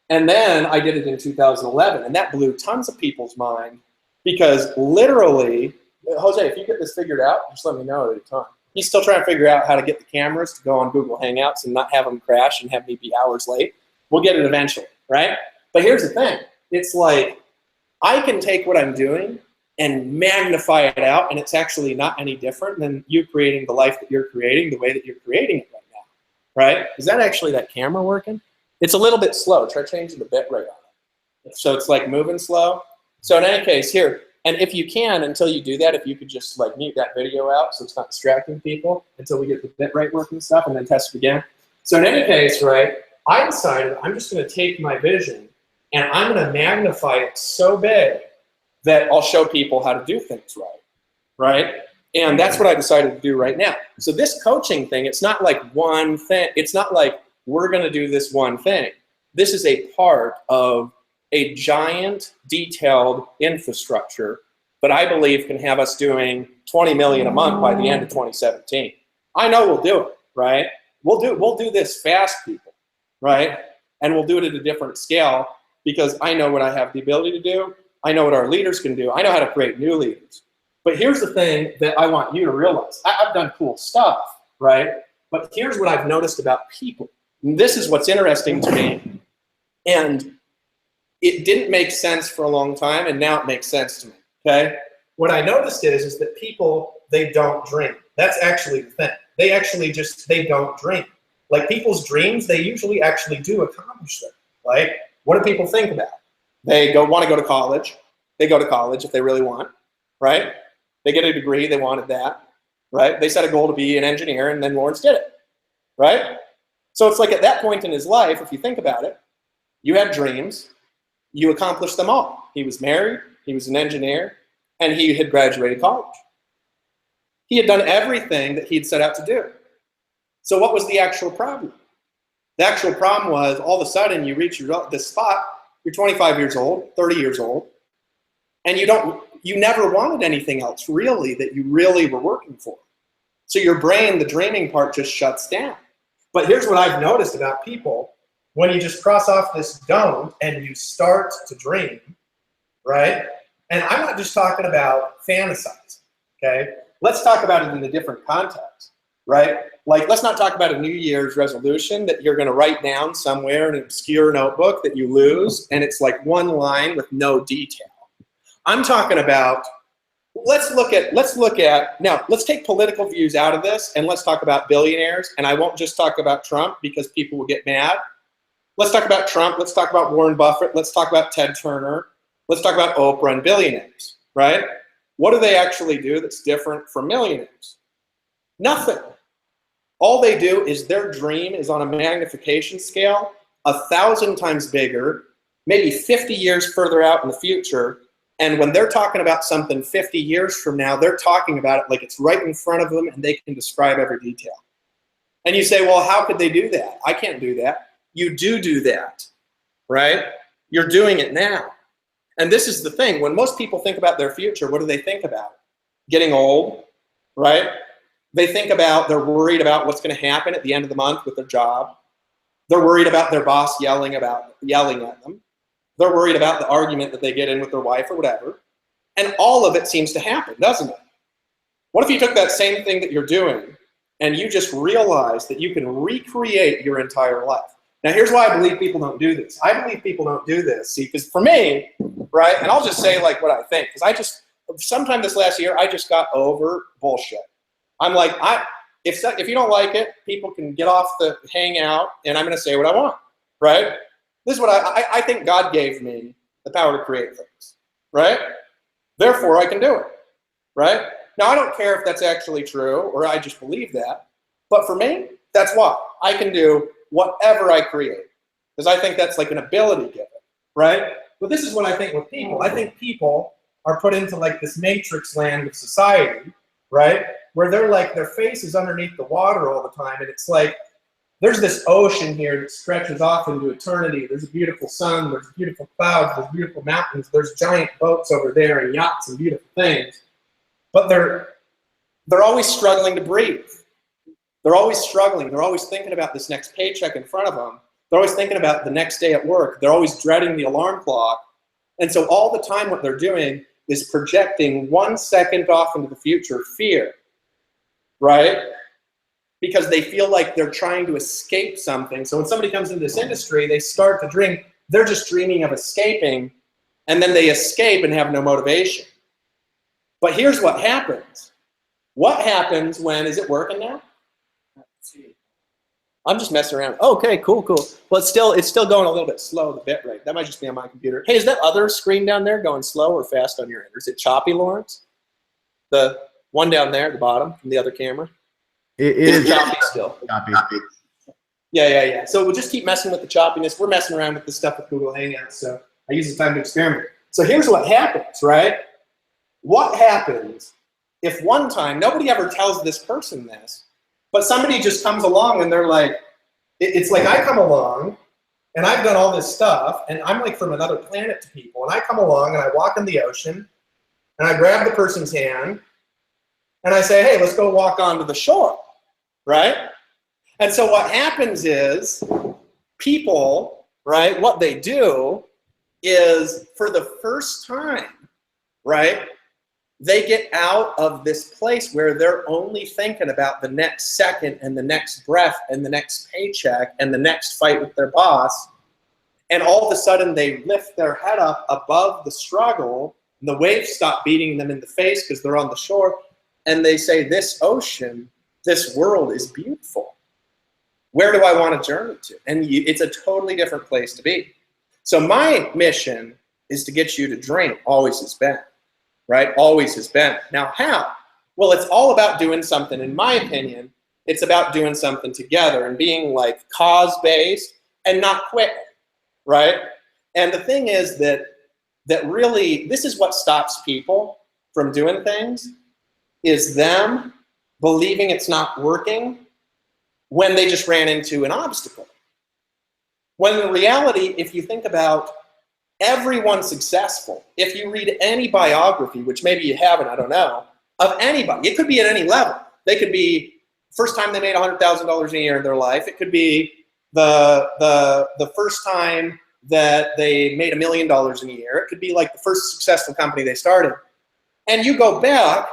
And then I did it in 2011, and that blew tons of people's mind because literally, Jose, if you get this figured out, just let me know at a time. He's still trying to figure out how to get the cameras to go on Google Hangouts and not have them crash and have me be hours late. We'll get it eventually, right? But here's the thing. It's like, I can take what I'm doing and magnify it out, and it's actually not any different than you creating the life that you're creating the way that you're creating it right now, right? Is that actually that camera working? It's a little bit slow. Try changing the bit rate on it. So it's like moving slow. So in any case, here, and if you can, until you do that, if you could just like mute that video out so it's not distracting people until we get the bit rate working and stuff, and then test it again. So in any case, right, I decided I'm just going to take my vision and I'm going to magnify it so big that I'll show people how to do things right? And that's what I decided to do right now. So this coaching thing, it's not like one thing. It's not like we're going to do this one thing. This is a part of a giant, detailed infrastructure that I believe can have us doing 20 million a month by the end of 2017. I know we'll do it, right? We'll do this fast, people, right? And we'll do it at a different scale because I know what I have the ability to do. I know what our leaders can do. I know how to create new leaders. But here's the thing that I want you to realize. I've done cool stuff, right? But here's what I've noticed about people. And this is what's interesting to me. And it didn't make sense for a long time, and now it makes sense to me, okay? What I noticed is that people, they don't dream. That's actually the thing. They don't dream. Like people's dreams, they usually actually do accomplish them, right? What do people think about? They want to go to college. They go to college if they really want, right? They get a degree, they wanted that, right? They set a goal to be an engineer, and then Lawrence did it, right? So it's like at that point in his life, if you think about it, you had dreams, you accomplished them all. He was married, he was an engineer, and he had graduated college. He had done everything that he'd set out to do. So what was the actual problem? The actual problem was all of a sudden you reach this spot, you're 25 years old, 30 years old, and you never wanted anything else really that you really were working for. So your brain, the dreaming part, just shuts down. But here's what I've noticed about people. When you just cross off this don't and you start to dream, right? And I'm not just talking about fantasizing. okay? Let's talk about it in a different context, right? Like, let's not talk about a New Year's resolution that you're going to write down somewhere in an obscure notebook that you lose, and it's like one line with no detail. I'm talking about, let's look at, now, let's take political views out of this, and let's talk about billionaires, and I won't just talk about Trump because people will get mad. Let's talk about Trump, let's talk about Warren Buffett, let's talk about Ted Turner, let's talk about Oprah and billionaires, right? What do they actually do that's different from millionaires? Nothing. All they do is their dream is on a magnification scale 1,000 times bigger, maybe 50 years further out in the future. And when they're talking about something 50 years from now, they're talking about it like it's right in front of them and they can describe every detail. And you say, well, how could they do that? I can't do that. You do that, right? You're doing it now. And this is the thing. When most people think about their future, what do they think about? Getting old, right? They think about, they're worried about what's going to happen at the end of the month with their job. They're worried about their boss yelling at them. They're worried about the argument that they get in with their wife or whatever. And all of it seems to happen, doesn't it? What if you took that same thing that you're doing and you just realized that you can recreate your entire life? Now, here's why I believe people don't do this. I believe people don't do this, see, because for me, right, and I'll just say like what I think, because sometime this last year, I just got over bullshit. I'm like, if you don't like it, people can get off the hangout, and I'm going to say what I want, right? This is what I think God gave me the power to create things, right? Therefore, I can do it, right? Now, I don't care if that's actually true or I just believe that, but for me, that's why I can do whatever I create, because I think that's like an ability given, right? But this is what I think with people. I think people are put into like this matrix land of society, right? Where they're like, their face is underneath the water all the time, and it's like, there's this ocean here that stretches off into eternity. There's a beautiful sun, there's beautiful clouds, there's beautiful mountains, there's giant boats over there and yachts and beautiful things. But they're always struggling to breathe. They're always struggling. They're always thinking about this next paycheck in front of them. They're always thinking about the next day at work. They're always dreading the alarm clock. And so all the time what they're doing is projecting 1 second off into the future fear, right? Because they feel like they're trying to escape something. So when somebody comes into this industry, they start to dream. They're just dreaming of escaping, and then they escape and have no motivation. But here's what happens. What happens when, is it working now? I'm just messing around. Okay, cool. Well, it's still going a little bit slow, the bit rate. That might just be on my computer. Hey, is that other screen down there going slow or fast on your end? Or is it choppy, Lawrence? The one down there at the bottom from the other camera? It is choppy still. Choppy. Yeah. So we'll just keep messing with the choppiness. We're messing around with this stuff with Google Hangouts, so I use the time to experiment. So here's what happens, right? What happens if one time, nobody ever tells this person this, but somebody just comes along and they're like, it's like I come along and I've done all this stuff and I'm like from another planet to people, and I come along and I walk in the ocean and I grab the person's hand and I say, hey, let's go walk onto the shore, right? And so what happens is people, right, what they do is for the first time, right, they get out of this place where they're only thinking about the next second and the next breath and the next paycheck and the next fight with their boss. And all of a sudden they lift their head up above the struggle, and the waves stop beating them in the face because they're on the shore. And they say, this ocean, this world is beautiful. Where do I want to journey to? And it's a totally different place to be. So my mission is to get you to dream. Always has been, right? Always has been. Now how? Well, it's all about doing something. In my opinion, it's about doing something together and being like cause-based and not quitting, right? And the thing is that really, this is what stops people from doing things, is them believing it's not working when they just ran into an obstacle. When in reality, if you think about everyone successful, if you read any biography, which maybe you haven't, I don't know, of anybody, it could be at any level. They could be first time they made $100,000 a year in their life. It could be the first time that they made $1 million a year. It could be like the first successful company they started. And you go back,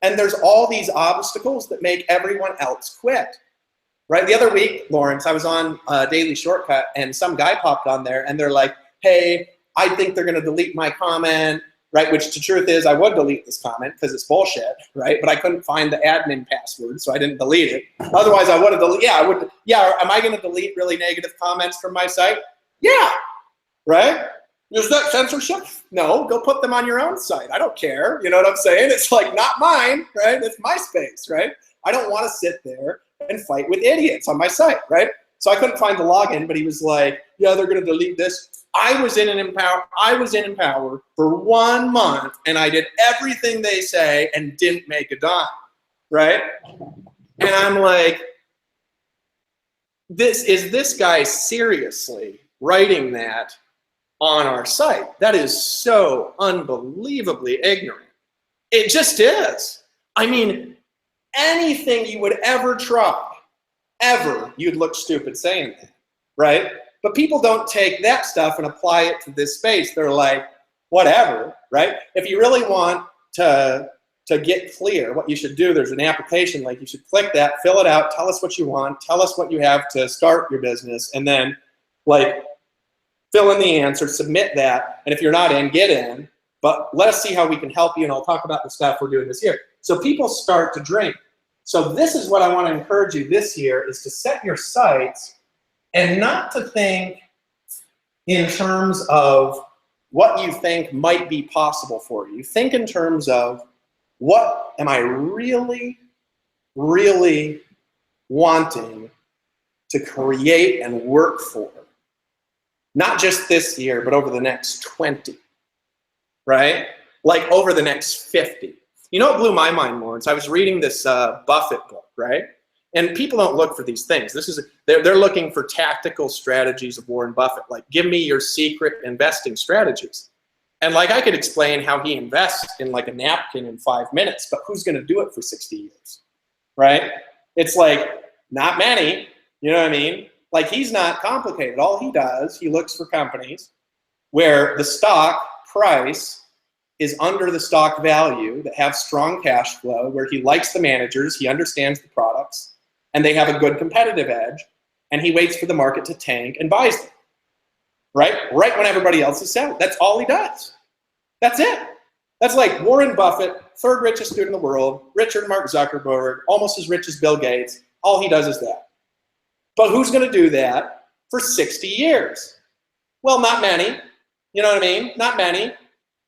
And there's all these obstacles that make everyone else quit. Right? The other week, Lawrence, I was on Daily Shortcut, and some guy popped on there, and they're like, hey, I think they're going to delete my comment, right? Which the truth is, I would delete this comment because it's bullshit, right? But I couldn't find the admin password, so I didn't delete it. Otherwise, I would have deleted. Yeah, I would. Yeah, am I going to delete really negative comments from my site? Yeah, right? Is that censorship? No, go put them on your own site. I don't care. You know what I'm saying? It's like not mine, right? It's my space, right? I don't want to sit there and fight with idiots on my site, right? So I couldn't find the login, but he was like, yeah, they're going to delete this. I was in Empower for 1 month, and I did everything they say and didn't make a dime, right? And I'm like, this guy seriously writing that on our site? That is so unbelievably ignorant. It just is. I mean, anything you would ever try, ever, you'd look stupid saying that, right? But people don't take that stuff and apply it to this space. They're like, whatever, right? If you really want to get clear what you should do, there's an application link. You should click that, fill it out, tell us what you want, tell us what you have to start your business, and then like fill in the answer, submit that, and if you're not in, get in. But let us see how we can help you, and I'll talk about the stuff we're doing this year. So people start to drink. So this is what I want to encourage you this year, is to set your sights and not to think in terms of what you think might be possible for you. Think in terms of, what am I really, really wanting to create and work for? Not just this year, but over the next 20, right? Like over the next 50. You know what blew my mind, Lawrence? I was reading this Buffett book, right? And people don't look for these things. They're looking for tactical strategies of Warren Buffett. Like, give me your secret investing strategies. And like, I could explain how he invests in like a napkin in 5 minutes, but who's going to do it for 60 years, right? It's like, not many, you know what I mean? Like, he's not complicated. All he does, he looks for companies where the stock price is under the stock value, that have strong cash flow, where he likes the managers, he understands the products, and they have a good competitive edge, and he waits for the market to tank and buys them, right? Right when everybody else is selling. That's all he does. That's it. That's like Warren Buffett, third richest dude in the world, richer than Mark Zuckerberg, almost as rich as Bill Gates. All he does is that. But who's going to do that for 60 years? Well, not many. You know what I mean? Not many.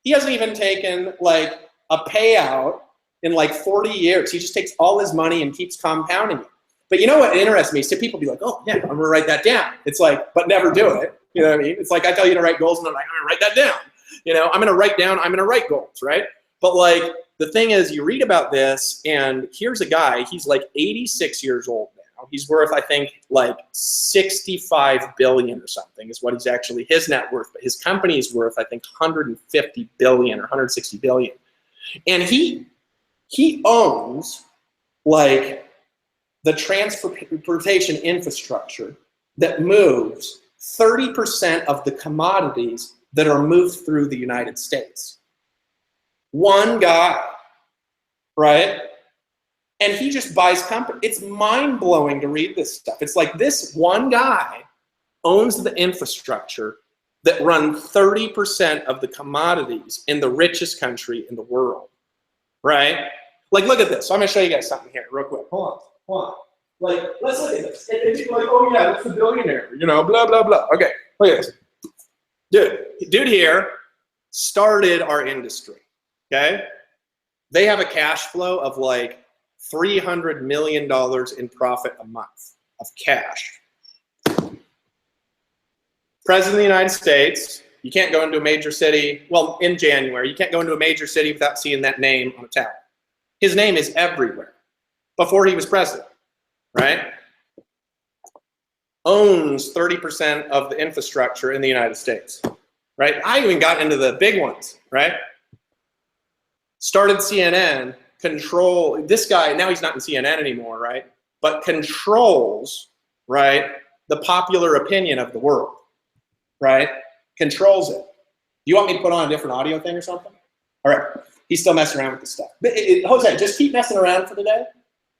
He hasn't even taken like a payout in like 40 years. He just takes all his money and keeps compounding it. But you know what interests me? So people be like, oh, yeah, I'm going to write that down. It's like, but never do it. You know what I mean? It's like I tell you to write goals, and I'm like, I'm going to write that down. You know, I'm going to write goals, right? But like, the thing is, you read about this, and here's a guy, he's like 86 years old now. He's worth, I think, like 65 billion or something is what he's actually, his net worth. But his company is worth, I think, 150 billion or 160 billion. And he owns like the transportation infrastructure that moves 30% of the commodities that are moved through the United States. One guy, right? And he just buys company. It's mind-blowing to read this stuff. It's like this one guy owns the infrastructure that run 30% of the commodities in the richest country in the world, right? Like, look at this. So I'm going to show you guys something here real quick. Hold on. Like, let's look at this. And people are like, oh, yeah, that's a billionaire, you know, blah, blah, blah. Okay, look at this. Dude here started our industry, okay? They have a cash flow of like $300 million in profit a month of cash. President of the United States, you can't go into a major city, well, in January, you can't go into a major city without seeing that name on a tower. His name is everywhere before he was president, right? Owns 30% of the infrastructure in the United States, right? I even got into the big ones, right? Started CNN, this guy, now he's not in CNN anymore, right? But controls, right, the popular opinion of the world, right? Controls it. Do you want me to put on a different audio thing or something? All right. He's still messing around with this stuff. But Jose, just keep messing around for today,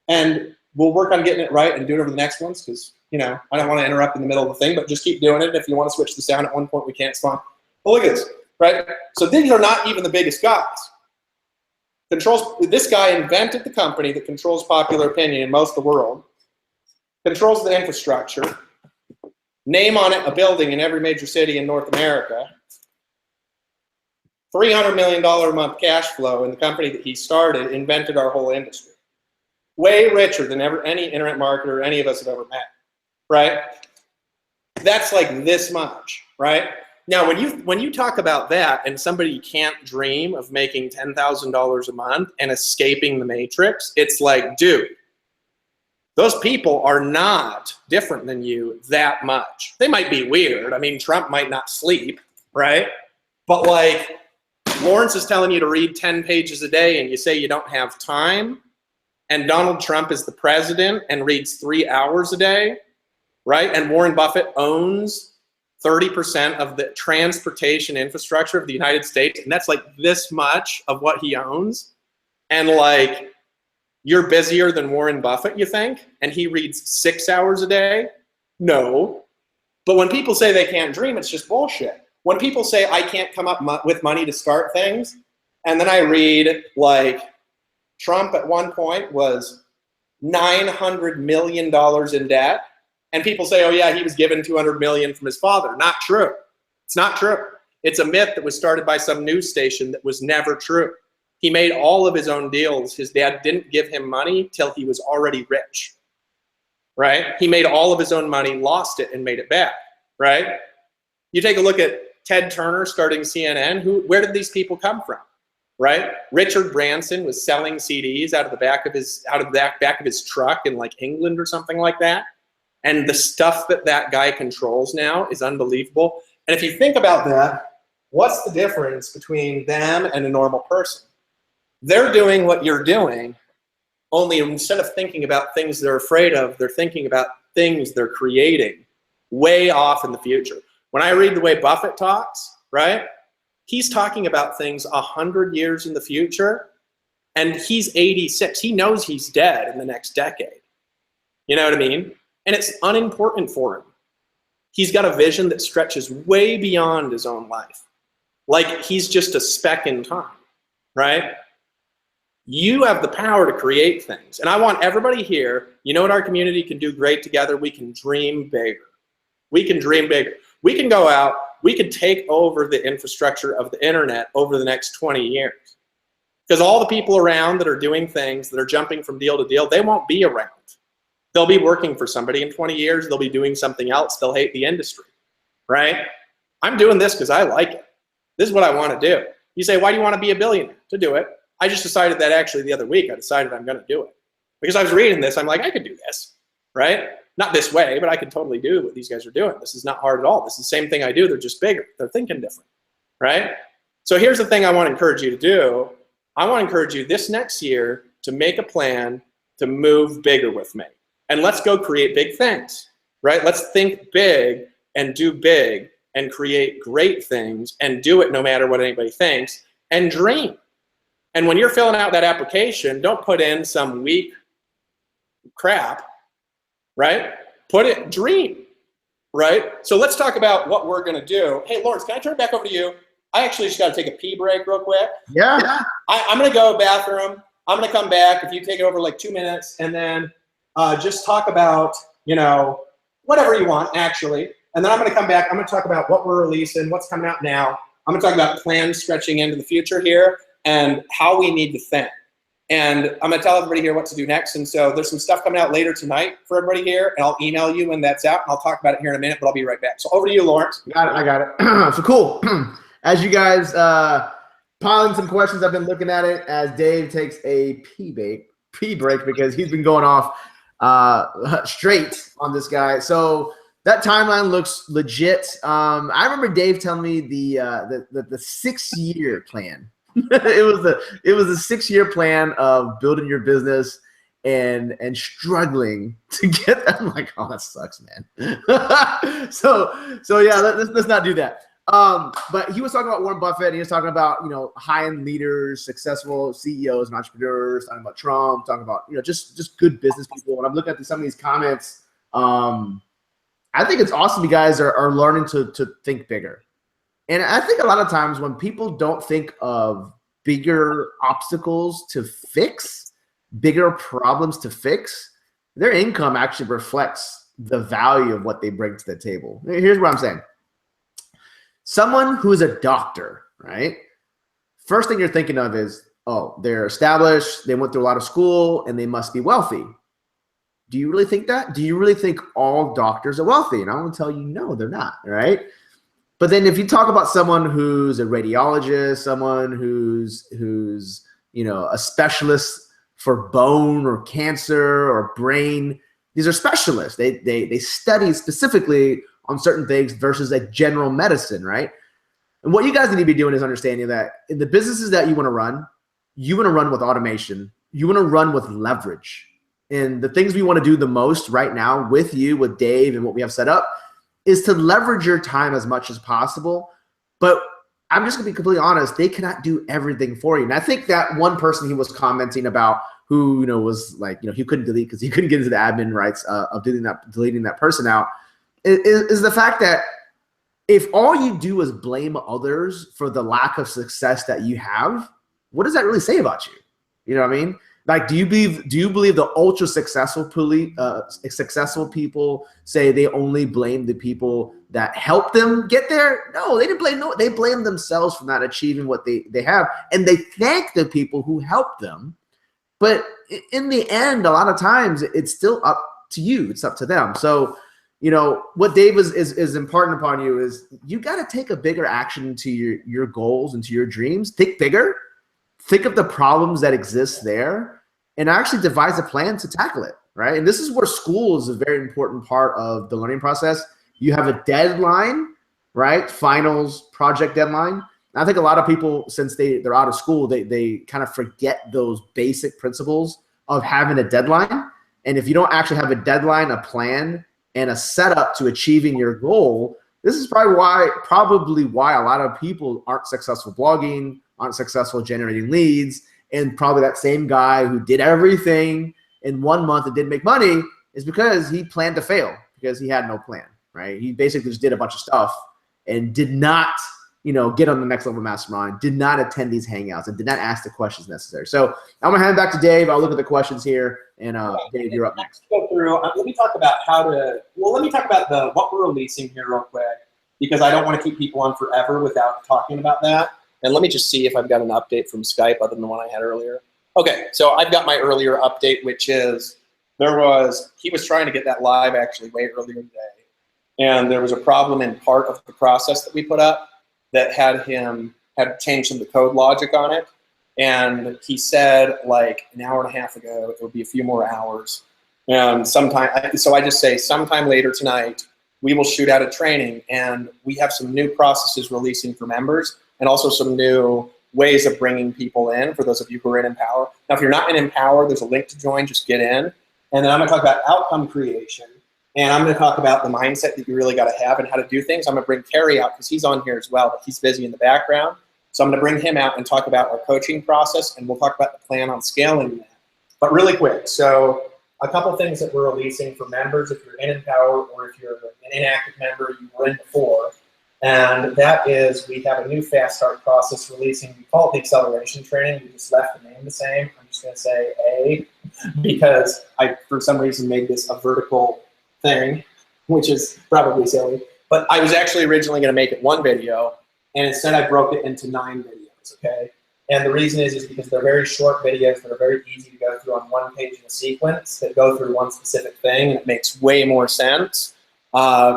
and we'll work on getting it right and do it over the next ones, because, you know, I don't want to interrupt in the middle of the thing, but just keep doing it. If you want to switch the sound at one point, we can't. It's fine. But look at this, right? So these are not even the biggest guys. This guy invented the company that controls popular opinion in most of the world, controls the infrastructure, name on it a building in every major city in North America, $300 million a month cash flow in the company that he started, invented our whole industry. Way richer than any internet marketer any of us have ever met, right? That's like this much, right? Now, when you talk about that and somebody can't dream of making $10,000 a month and escaping the matrix, it's like, dude, those people are not different than you that much. They might be weird. I mean, Trump might not sleep, right? But like, Lawrence is telling you to read 10 pages a day and you say you don't have time, and Donald Trump is the president and reads 3 hours a day, right? And Warren Buffett owns 30% of the transportation infrastructure of the United States, and that's like this much of what he owns. And like, you're busier than Warren Buffett, you think? And he reads 6 hours a day? No. But when people say they can't dream, it's just bullshit. When people say I can't come up with money to start things, and then I read like Trump at one point was $900 million in debt, and people say, oh yeah, he was given $200 million from his father. Not true. It's not true. It's a myth that was started by some news station that was never true. He made all of his own deals. His dad didn't give him money till he was already rich, right? He made all of his own money, lost it, and made it back, right? You take a look at Ted Turner starting CNN. Where did these people come from, right? Richard Branson was selling CDs out of the back of his truck in like England or something like that. And the stuff that guy controls now is unbelievable. And if you think about that, what's the difference between them and a normal person? They're doing what you're doing, only instead of thinking about things they're afraid of, they're thinking about things they're creating way off in the future. When I read the way Buffett talks, right, he's talking about things 100 years in the future, and he's 86. He knows he's dead in the next decade. You know what I mean? And it's unimportant for him. He's got a vision that stretches way beyond his own life. Like he's just a speck in time, right? You have the power to create things. And I want everybody here, you know what our community can do great together? We can dream bigger. We can dream bigger. We can go out, we can take over the infrastructure of the internet over the next 20 years. Because all the people around that are doing things, that are jumping from deal to deal, they won't be around. They'll be working for somebody in 20 years. They'll be doing something else. They'll hate the industry, right? I'm doing this because I like it. This is what I want to do. You say, why do you want to be a billionaire? To do it. I just decided that actually the other week. I decided I'm going to do it. Because I was reading this. I'm like, I could do this, right? Not this way, but I could totally do what these guys are doing. This is not hard at all. This is the same thing I do. They're just bigger. They're thinking different, right? So here's the thing I want to encourage you to do. I want to encourage you this next year to make a plan to move bigger with me. And let's go create big things, right? Let's think big and do big and create great things and do it no matter what anybody thinks, and dream. And when you're filling out that application, don't put in some weak crap, right? Dream, right? So let's talk about what we're going to do. Hey, Lawrence, can I turn it back over to you? I actually just got to take a pee break real quick. Yeah. I'm going to go bathroom. I'm going to come back. If you take it over like 2 minutes, and then just talk about, you know, whatever you want, actually. And then I'm going to come back. I'm going to talk about what we're releasing, what's coming out now. I'm going to talk about plans stretching into the future here and how we need to think. And I'm going to tell everybody here what to do next. And so there's some stuff coming out later tonight for everybody here. And I'll email you when that's out. And I'll talk about it here in a minute, but I'll be right back. So over to you, Lawrence. I got it. So cool. As you guys piling some questions, I've been looking at it as Dave takes a pee break because he's been going off straight on this guy. So that timeline looks legit. I remember Dave telling me the 6-year plan. it was a 6-year plan of building your business and struggling to get. I'm like, oh, that sucks, man. so yeah, let's not do that. But he was talking about Warren Buffett, and he was talking about, you know, high-end leaders, successful CEOs and entrepreneurs, talking about Trump, talking about, you know, just good business people. And I'm looking at some of these comments. I think it's awesome you guys are learning to think bigger. And I think a lot of times when people don't think of bigger obstacles to fix, bigger problems to fix, their income actually reflects the value of what they bring to the table. Here's what I'm saying. Someone who is a doctor, right? First thing you're thinking of is, oh, they're established, they went through a lot of school, and they must be wealthy. Do you really think that? Do you really think all doctors are wealthy? And I want to tell you, no, they're not, right? But then if you talk about someone who's a radiologist, someone who's you know, a specialist for bone or cancer or brain, these are specialists. They study specifically on certain things versus a general medicine, right? And what you guys need to be doing is understanding that in the businesses that you want to run with automation. You want to run with leverage. And the things we want to do the most right now with you, with Dave, and what we have set up is to leverage your time as much as possible. But I'm just going to be completely honest, they cannot do everything for you. And I think that one person he was commenting about who, you know, was like, you know, he couldn't delete because he couldn't get into the admin rights of deleting that person out, is the fact that if all you do is blame others for the lack of success that you have, what does that really say about you? You know what I mean? Like, do you believe the ultra successful people say they only blame the people that helped them get there? No, they didn't blame. No, they blame themselves for not achieving what they have, and they thank the people who helped them. But in the end, a lot of times it's still up to you. It's up to them. So, you know, what Dave is imparting upon you is you got to take a bigger action to your goals and to your dreams. Think bigger. Think of the problems that exist there and actually devise a plan to tackle it, right? And this is where school is a very important part of the learning process. You have a deadline, right? Finals, project deadline. And I think a lot of people, since they're out of school, they kind of forget those basic principles of having a deadline. And if you don't actually have a deadline, a plan, and a setup to achieving your goal, this is probably why a lot of people aren't successful blogging, aren't successful generating leads, and probably that same guy who did everything in 1 month and didn't make money is because he planned to fail because he had no plan, right? He basically just did a bunch of stuff and did not, you know, get on the next level mastermind, did not attend these hangouts, and did not ask the questions necessary. So I'm gonna hand it back to Dave. I'll look at the questions here, and Dave, you're up next. Go through. Let me talk about let me talk about what we're releasing here real quick, because I don't want to keep people on forever without talking about that. And let me just see if I've got an update from Skype other than the one I had earlier. Okay, so I've got my earlier update, which is he was trying to get that live actually way earlier today. And there was a problem in part of the process that we put up that had changed some of the code logic on it. And he said like an hour and a half ago, it would be a few more hours. And so I just say sometime later tonight, we will shoot out a training, and we have some new processes releasing for members, and also some new ways of bringing people in for those of you who are in Empower. Now, if you're not in Empower, there's a link to join, just get in. And then I'm gonna talk about outcome creation, and I'm gonna talk about the mindset that you really gotta have and how to do things. I'm gonna bring Terry out because he's on here as well, but he's busy in the background. So I'm gonna bring him out and talk about our coaching process, and we'll talk about the plan on scaling that. But really quick, so a couple things that we're releasing for members if you're in Empower, or if you're an inactive member you were in before. And that is, we have a new fast start process releasing. We call it the acceleration training. We just left the name the same. I'm just going to say A, because I, for some reason, made this a vertical thing, which is probably silly. But I was actually originally going to make it one video, and instead I broke it into 9 videos, okay? And the reason is because they're very short videos that are very easy to go through on one page in a sequence that go through one specific thing, and it makes way more sense.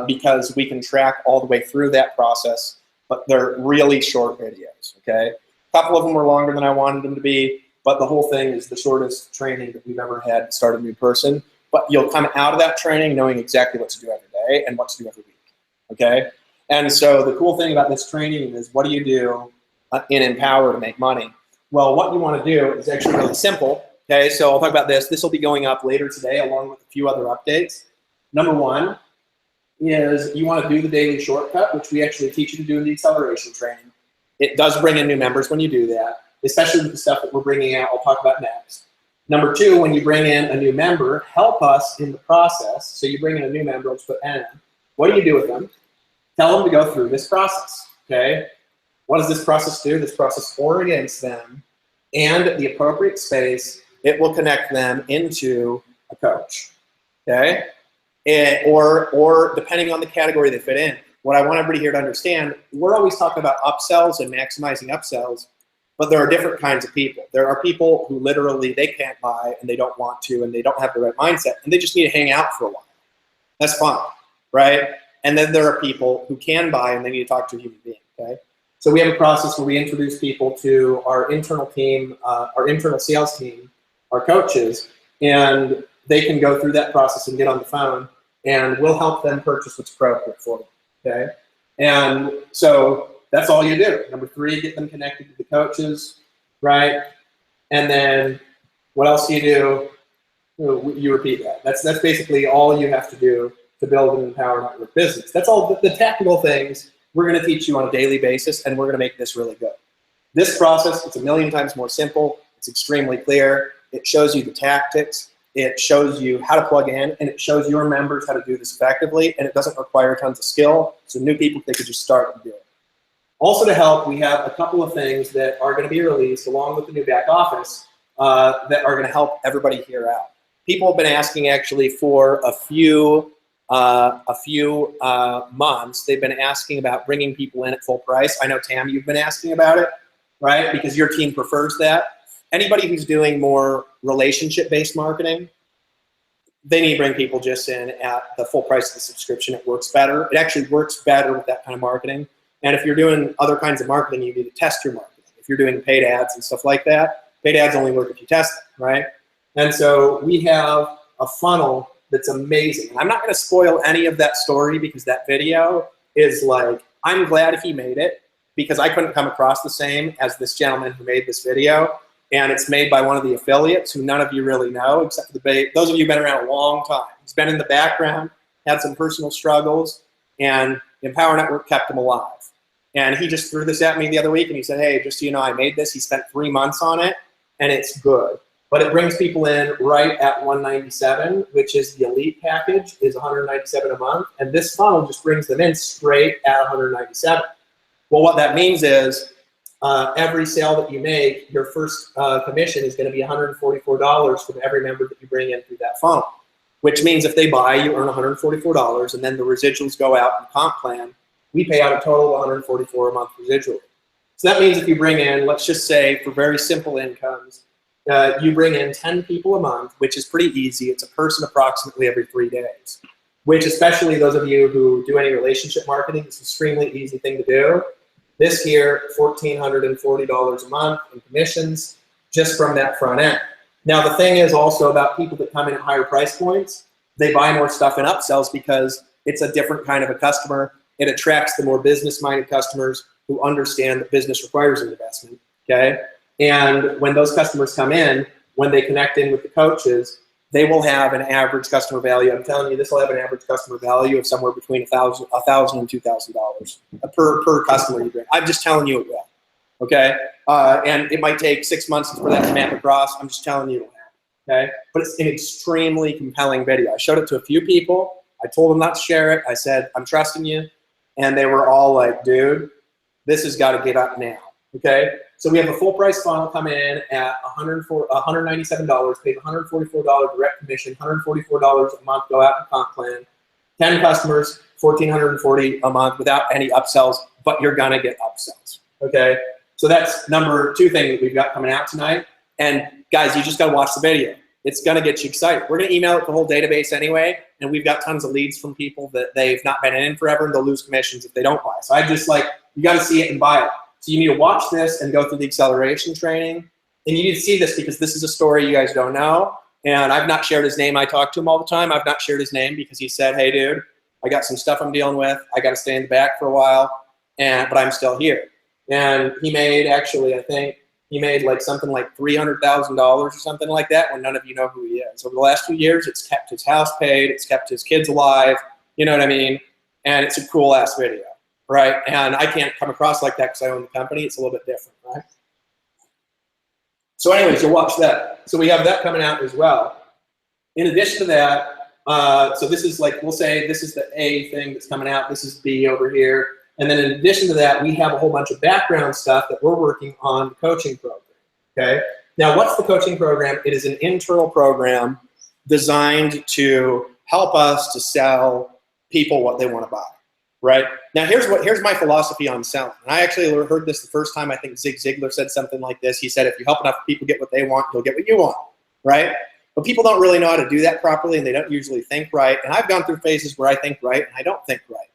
Because we can track all the way through that process, but they're really short videos, okay? A couple of them were longer than I wanted them to be, but the whole thing is the shortest training that we've ever had to start a new person. But you'll come out of that training knowing exactly what to do every day and what to do every week, okay? And so the cool thing about this training is, what do you do in Empower to make money? Well, what you want to do is actually really simple, okay? So I'll talk about this. This will be going up later today along with a few other updates. Number one, is you want to do the daily shortcut, which we actually teach you to do in the acceleration training. It does bring in new members when you do that, especially with the stuff that we're bringing out. I'll talk about next. Number two, when you bring in a new member, help us in the process. So you bring in a new member, let's put N. What do you do with them? Tell them to go through this process, okay? What does this process do? This process orients them and the appropriate space. It will connect them into a coach, okay? Or depending on the category they fit in. What I want everybody here to understand, we're always talking about upsells and maximizing upsells, but there are different kinds of people. There are people who literally they can't buy and they don't want to and they don't have the right mindset and they just need to hang out for a while. That's fine, right? And then there are people who can buy and they need to talk to a human being, okay? So we have a process where we introduce people to our internal team, our internal sales team, our coaches, and they can go through that process and get on the phone and we'll help them purchase what's appropriate for them, okay? And so that's all you do. Number three, get them connected to the coaches, right? And then what else do you do? You repeat that. That's basically all you have to do to build an empower network business. That's all the technical things we're going to teach you on a daily basis, and we're going to make this really good. This process, it's a million times more simple. It's extremely clear. It shows you the tactics. It shows you how to plug in, and it shows your members how to do this effectively, and it doesn't require tons of skill. So new people, they could just start and do it. Also to help, we have a couple of things that are going to be released along with the new back office that are going to help everybody here out. People have been asking actually for a few months. They've been asking about bringing people in at full price. I know, Tam, you've been asking about it, right? Because your team prefers that. Anybody who's doing more relationship-based marketing, they need to bring people just in at the full price of the subscription. It works better. It actually works better with that kind of marketing. And if you're doing other kinds of marketing, you need to test your marketing. If you're doing paid ads and stuff like that, paid ads only work if you test them, right? And so we have a funnel that's amazing. And I'm not going to spoil any of that story because that video is like, I'm glad he made it because I couldn't come across the same as this gentleman who made this video. And it's made by one of the affiliates who none of you really know, except for those of you who've been around a long time. He's been in the background, had some personal struggles, and the Empower Network kept him alive. And he just threw this at me the other week, and he said, hey, just so you know, I made this. He spent 3 months on it, and it's good. But it brings people in right at $197, which is the elite package, is $197 a month. And this funnel just brings them in straight at $197. Well, what that means is every sale that you make, your first commission is going to be $144 from every member that you bring in through that funnel, which means if they buy, you earn $144, and then the residuals go out in the comp plan. We pay out a total of $144 a month residual. So that means if you bring in, let's just say for very simple incomes, you bring in 10 people a month, which is pretty easy. It's a person approximately every 3 days, which especially those of you who do any relationship marketing, it's an extremely easy thing to do. This here, $1,440 a month in commissions just from that front end. Now, the thing is also about people that come in at higher price points, they buy more stuff in upsells because it's a different kind of a customer. It attracts the more business-minded customers who understand that business requires an investment, okay? And when those customers come in, when they connect in with the coaches, they will have an average customer value. I'm telling you, this will have an average customer value of somewhere between $1,000 and $2,000 per customer you bring. I'm just telling you it will, okay? And it might take 6 months for that to map across. I'm just telling you it will happen, okay? But it's an extremely compelling video. I showed it to a few people. I told them not to share it. I said, I'm trusting you. And they were all like, dude, this has got to get up now, okay? So we have a full price funnel coming in at $197, paid $144 direct commission, $144 a month go out in comp plan, 10 customers, $1,440 a month without any upsells, but you're gonna get upsells, okay? So that's number 2 thing that we've got coming out tonight. And guys, you just gotta watch the video. It's gonna get you excited. We're gonna email it the whole database anyway, and we've got tons of leads from people that they've not been in forever and they'll lose commissions if they don't buy. So I just like, you gotta see it and buy it. So you need to watch this and go through the acceleration training. And you need to see this because this is a story you guys don't know. And I've not shared his name. I talk to him all the time. I've not shared his name because he said, hey, dude, I got some stuff I'm dealing with. I got to stay in the back for a while, but I'm still here. And he made, actually, I think, he made like something like $300,000 or something like that when none of you know who he is. Over the last few years, it's kept his house paid. It's kept his kids alive. You know what I mean? And it's a cool ass video, right? And I can't come across like that because I own the company. It's a little bit different, right? So anyways, you'll watch that. So we have that coming out as well. In addition to that, so this is like, we'll say this is the A thing that's coming out. This is B over here. And then in addition to that, we have a whole bunch of background stuff that we're working on the coaching program, okay? Now, what's the coaching program? It is an internal program designed to help us to sell people what they want to buy, right? Now, here's my philosophy on selling. And I actually heard this the first time. I think Zig Ziglar said something like this. He said, if you help enough people get what they want, you'll get what you want, right? But people don't really know how to do that properly, and they don't usually think right. And I've gone through phases where I think right and I don't think right.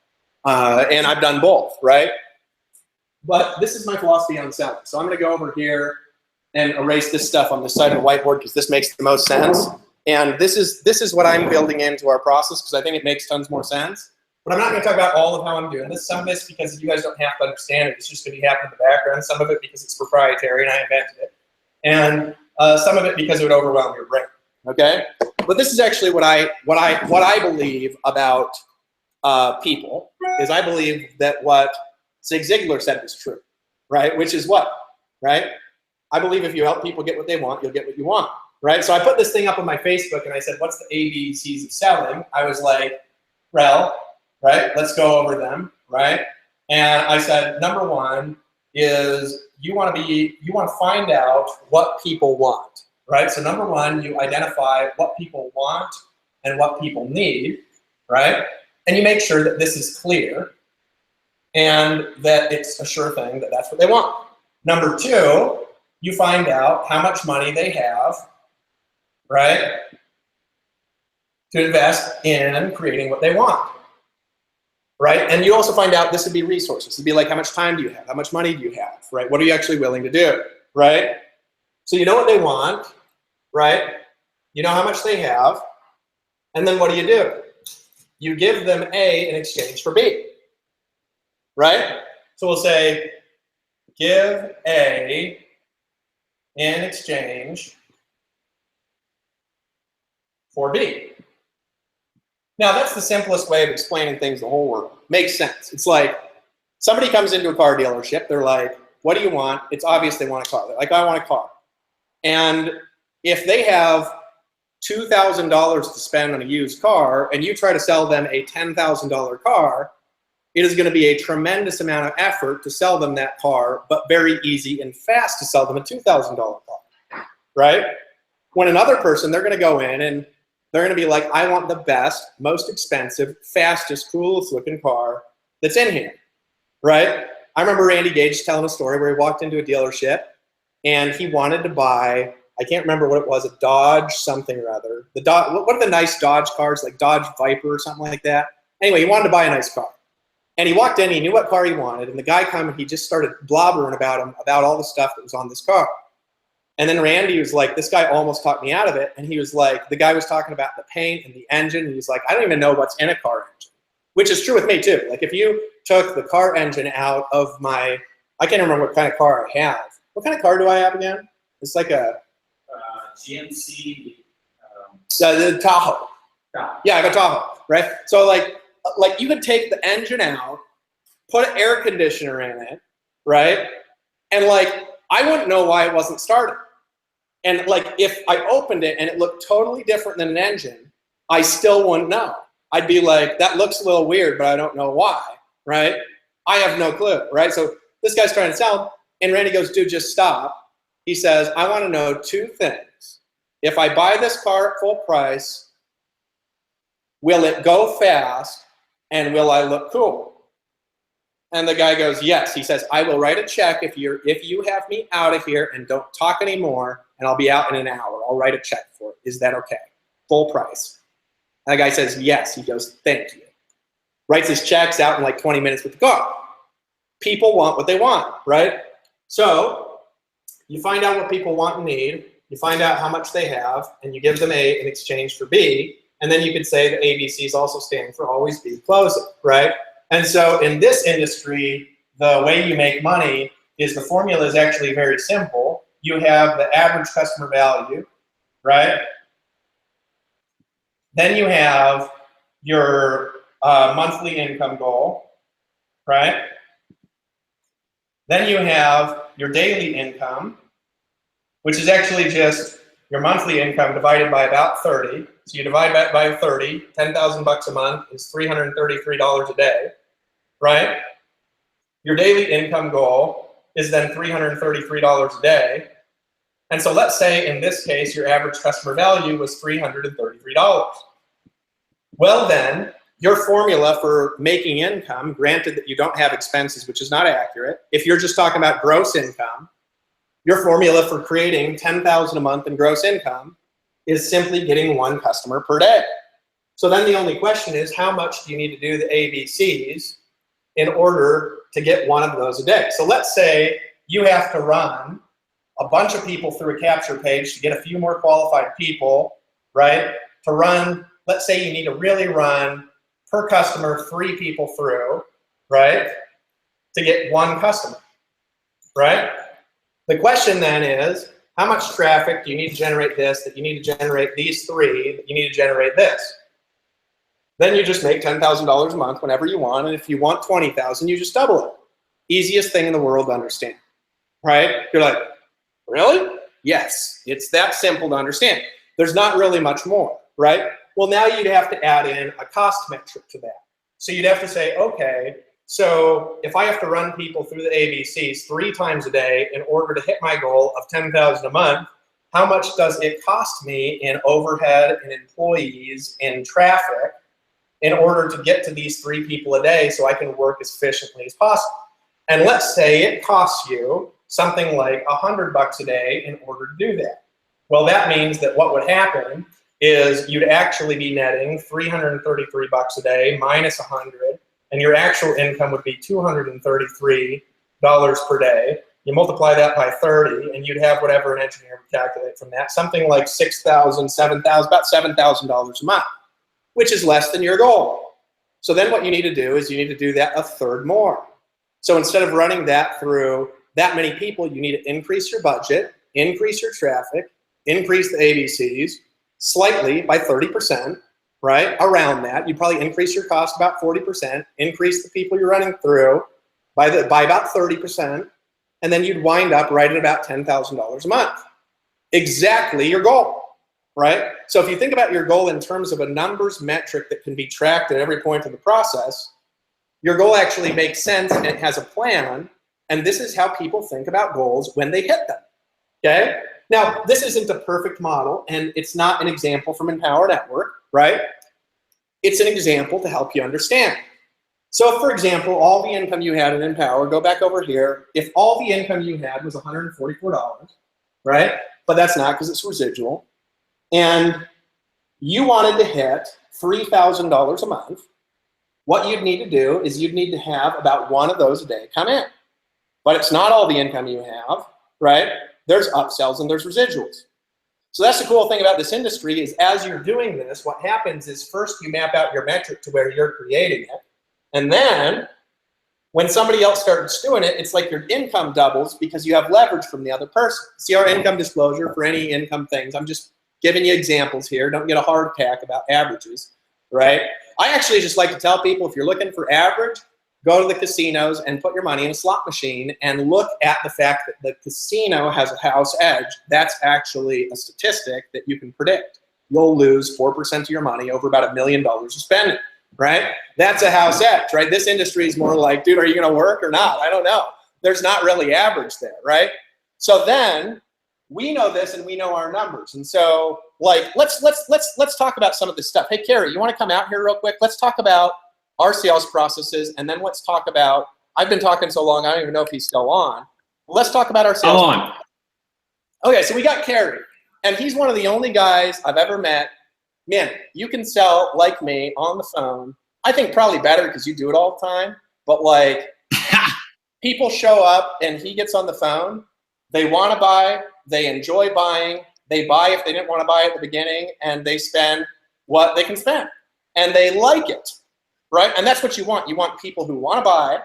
And I've done both, right? But this is my philosophy on selling. So I'm going to go over here and erase this stuff on the side of the whiteboard because this makes the most sense. And this is what I'm building into our process because I think it makes tons more sense. But I'm not going to talk about all of how I'm doing this. Some of this because you guys don't have to understand it. It's just going to be happening in the background. Some of it because it's proprietary and I invented it. And some of it because it would overwhelm your brain. Okay? But this is actually what I believe about people is I believe that what Zig Ziglar said was true, right? Which is what, right? I believe if you help people get what they want, you'll get what you want, right? So I put this thing up on my Facebook and I said, what's the ABCs of selling? I was like, Rel, right? Let's go over them, right? And I said, number one is you want to find out what people want, right? So number one, you identify what people want and what people need, right? And you make sure that this is clear and that it's a sure thing that that's what they want. Number two, you find out how much money they have, right, to invest in creating what they want, right? And you also find out this would be resources. It'd be like, how much time do you have? How much money do you have, right? What are you actually willing to do, right? So you know what they want, right? You know how much they have. And then what do? You give them A in exchange for B, right? So we'll say, give A in exchange for B. Now, that's the simplest way of explaining things the whole world. Makes sense. It's like somebody comes into a car dealership. They're like, what do you want? It's obvious they want a car. They're like, I want a car. And if they have $2,000 to spend on a used car and you try to sell them a $10,000 car, it is going to be a tremendous amount of effort to sell them that car, but very easy and fast to sell them a $2,000 car, right? When another person, they're going to go in and they're going to be like, I want the best, most expensive, fastest, coolest looking car that's in here, right? I remember Randy Gage telling a story where he walked into a dealership and he wanted to buy, I can't remember what it was, a Dodge something or other. The Dodge, what are the nice Dodge cars, like Dodge Viper or something like that? Anyway, he wanted to buy a nice car. And he walked in, he knew what car he wanted, and the guy came and he just started blobbering about him, about all the stuff that was on this car. And then Randy was like, this guy almost talked me out of it. And he was like, the guy was talking about the paint and the engine. And he's like, I don't even know what's in a car engine, which is true with me too. Like if you took the car engine out of my, I can't remember what kind of car I have. What kind of car do I have again? It's like a GMC. The Tahoe. Yeah, I have a Tahoe, right? So like you could take the engine out, put an air conditioner in it, right? And like, I wouldn't know why it wasn't starting. And like, if I opened it and it looked totally different than an engine, I still wouldn't know. I'd be like, that looks a little weird, but I don't know why, right? I have no clue, right? So this guy's trying to sell, and Randy goes, dude, just stop. He says, I want to know two things. If I buy this car at full price, will it go fast and will I look cool? And the guy goes, yes. He says, I will write a check if you have me out of here and don't talk anymore, and I'll be out in an hour. I'll write a check for it. Is that okay? Full price. And the guy says, yes. He goes, thank you. Writes his checks out in like 20 minutes with the car. People want what they want, right? So you find out what people want and need. You find out how much they have, and you give them A in exchange for B. And then you could say the ABCs also stand for always be closing, right? And so in this industry, the way you make money is the formula is actually very simple. You have the average customer value, right? Then you have your monthly income goal, right? Then you have your daily income, which is actually just your monthly income divided by about 30. So you divide that by 30, 10,000 bucks a month is $333 a day, right? Your daily income goal is then $333 a day. And so let's say in this case, your average customer value was $333. Well then, your formula for making income, granted that you don't have expenses, which is not accurate, if you're just talking about gross income, your formula for creating $10,000 a month in gross income is simply getting one customer per day. So then the only question is, how much do you need to do the ABCs in order to get one of those a day? So let's say you have to run a bunch of people through a capture page to get a few more qualified people, right? To run, let's say you need to really run per customer 3 people through, right? To get one customer, right? The question then is, how much traffic do you need to generate this, that you need to generate these 3, that you need to generate this? Then you just make $10,000 a month whenever you want, and if you want 20,000, you just double it. Easiest thing in the world to understand, right? You're like, really? Yes, it's that simple to understand. There's not really much more, right? Well, now you'd have to add in a cost metric to that. So you'd have to say, okay, so if I have to run people through the ABCs 3 times a day in order to hit my goal of 10,000 a month, how much does it cost me in overhead and employees and traffic in order to get to these 3 people a day so I can work as efficiently as possible? And let's say it costs you something like $100 a day in order to do that. Well, that means that what would happen is you'd actually be netting $333 a day minus 100, and your actual income would be $233 per day. You multiply that by 30, and you'd have whatever an engineer would calculate from that, something like $6,000, $7,000, about $7,000 a month, which is less than your goal. So then what you need to do is you need to do that a third more. So instead of running that through that many people, you need to increase your budget, increase your traffic, increase the ABCs slightly by 30%, right? Around that. You'd probably increase your cost about 40%, increase the people you're running through by about 30%, and then you'd wind up right at about $10,000 a month. Exactly your goal, right? So if you think about your goal in terms of a numbers metric that can be tracked at every point of the process, your goal actually makes sense and it has a plan, and this is how people think about goals when they hit them, okay? Now, this isn't a perfect model, and it's not an example from Empower Network, right? It's an example to help you understand. So, for example, all the income you had in Empower, go back over here, if all the income you had was $144, right? But that's not because it's residual, and you wanted to hit $3,000 a month, what you'd need to do is you'd need to have about 1 of those a day come in. But it's not all the income you have, right? There's upsells and there's residuals. So that's the cool thing about this industry is as you're doing this, what happens is first you map out your metric to where you're creating it. And then when somebody else starts doing it, it's like your income doubles because you have leverage from the other person. See our income disclosure for any income things. I'm just giving you examples here. Don't get a hard pack about averages, right? I actually just like to tell people if you're looking for average, go to the casinos and put your money in a slot machine and look at the fact that the casino has a house edge. That's actually a statistic that you can predict. You'll lose 4% of your money over about $1 million of spending, right? That's a house edge, right? This industry is more like, dude, are you gonna work or not? I don't know. There's not really average there, right? So then we know this and we know our numbers. And so like, let's talk about some of this stuff. Hey, Carrie, you wanna come out here real quick? Let's talk about our sales processes, and then let's talk about, I've been talking so long, I don't even know if he's still on. Let's talk about our sales. I'm on. Okay, so we got Kerry, and he's one of the only guys I've ever met. Man, you can sell like me on the phone. I think probably better because you do it all the time, but like people show up and he gets on the phone, they want to buy, they enjoy buying, they buy if they didn't want to buy at the beginning, and they spend what they can spend, and they like it. Right? And that's what you want. You want people who want to buy,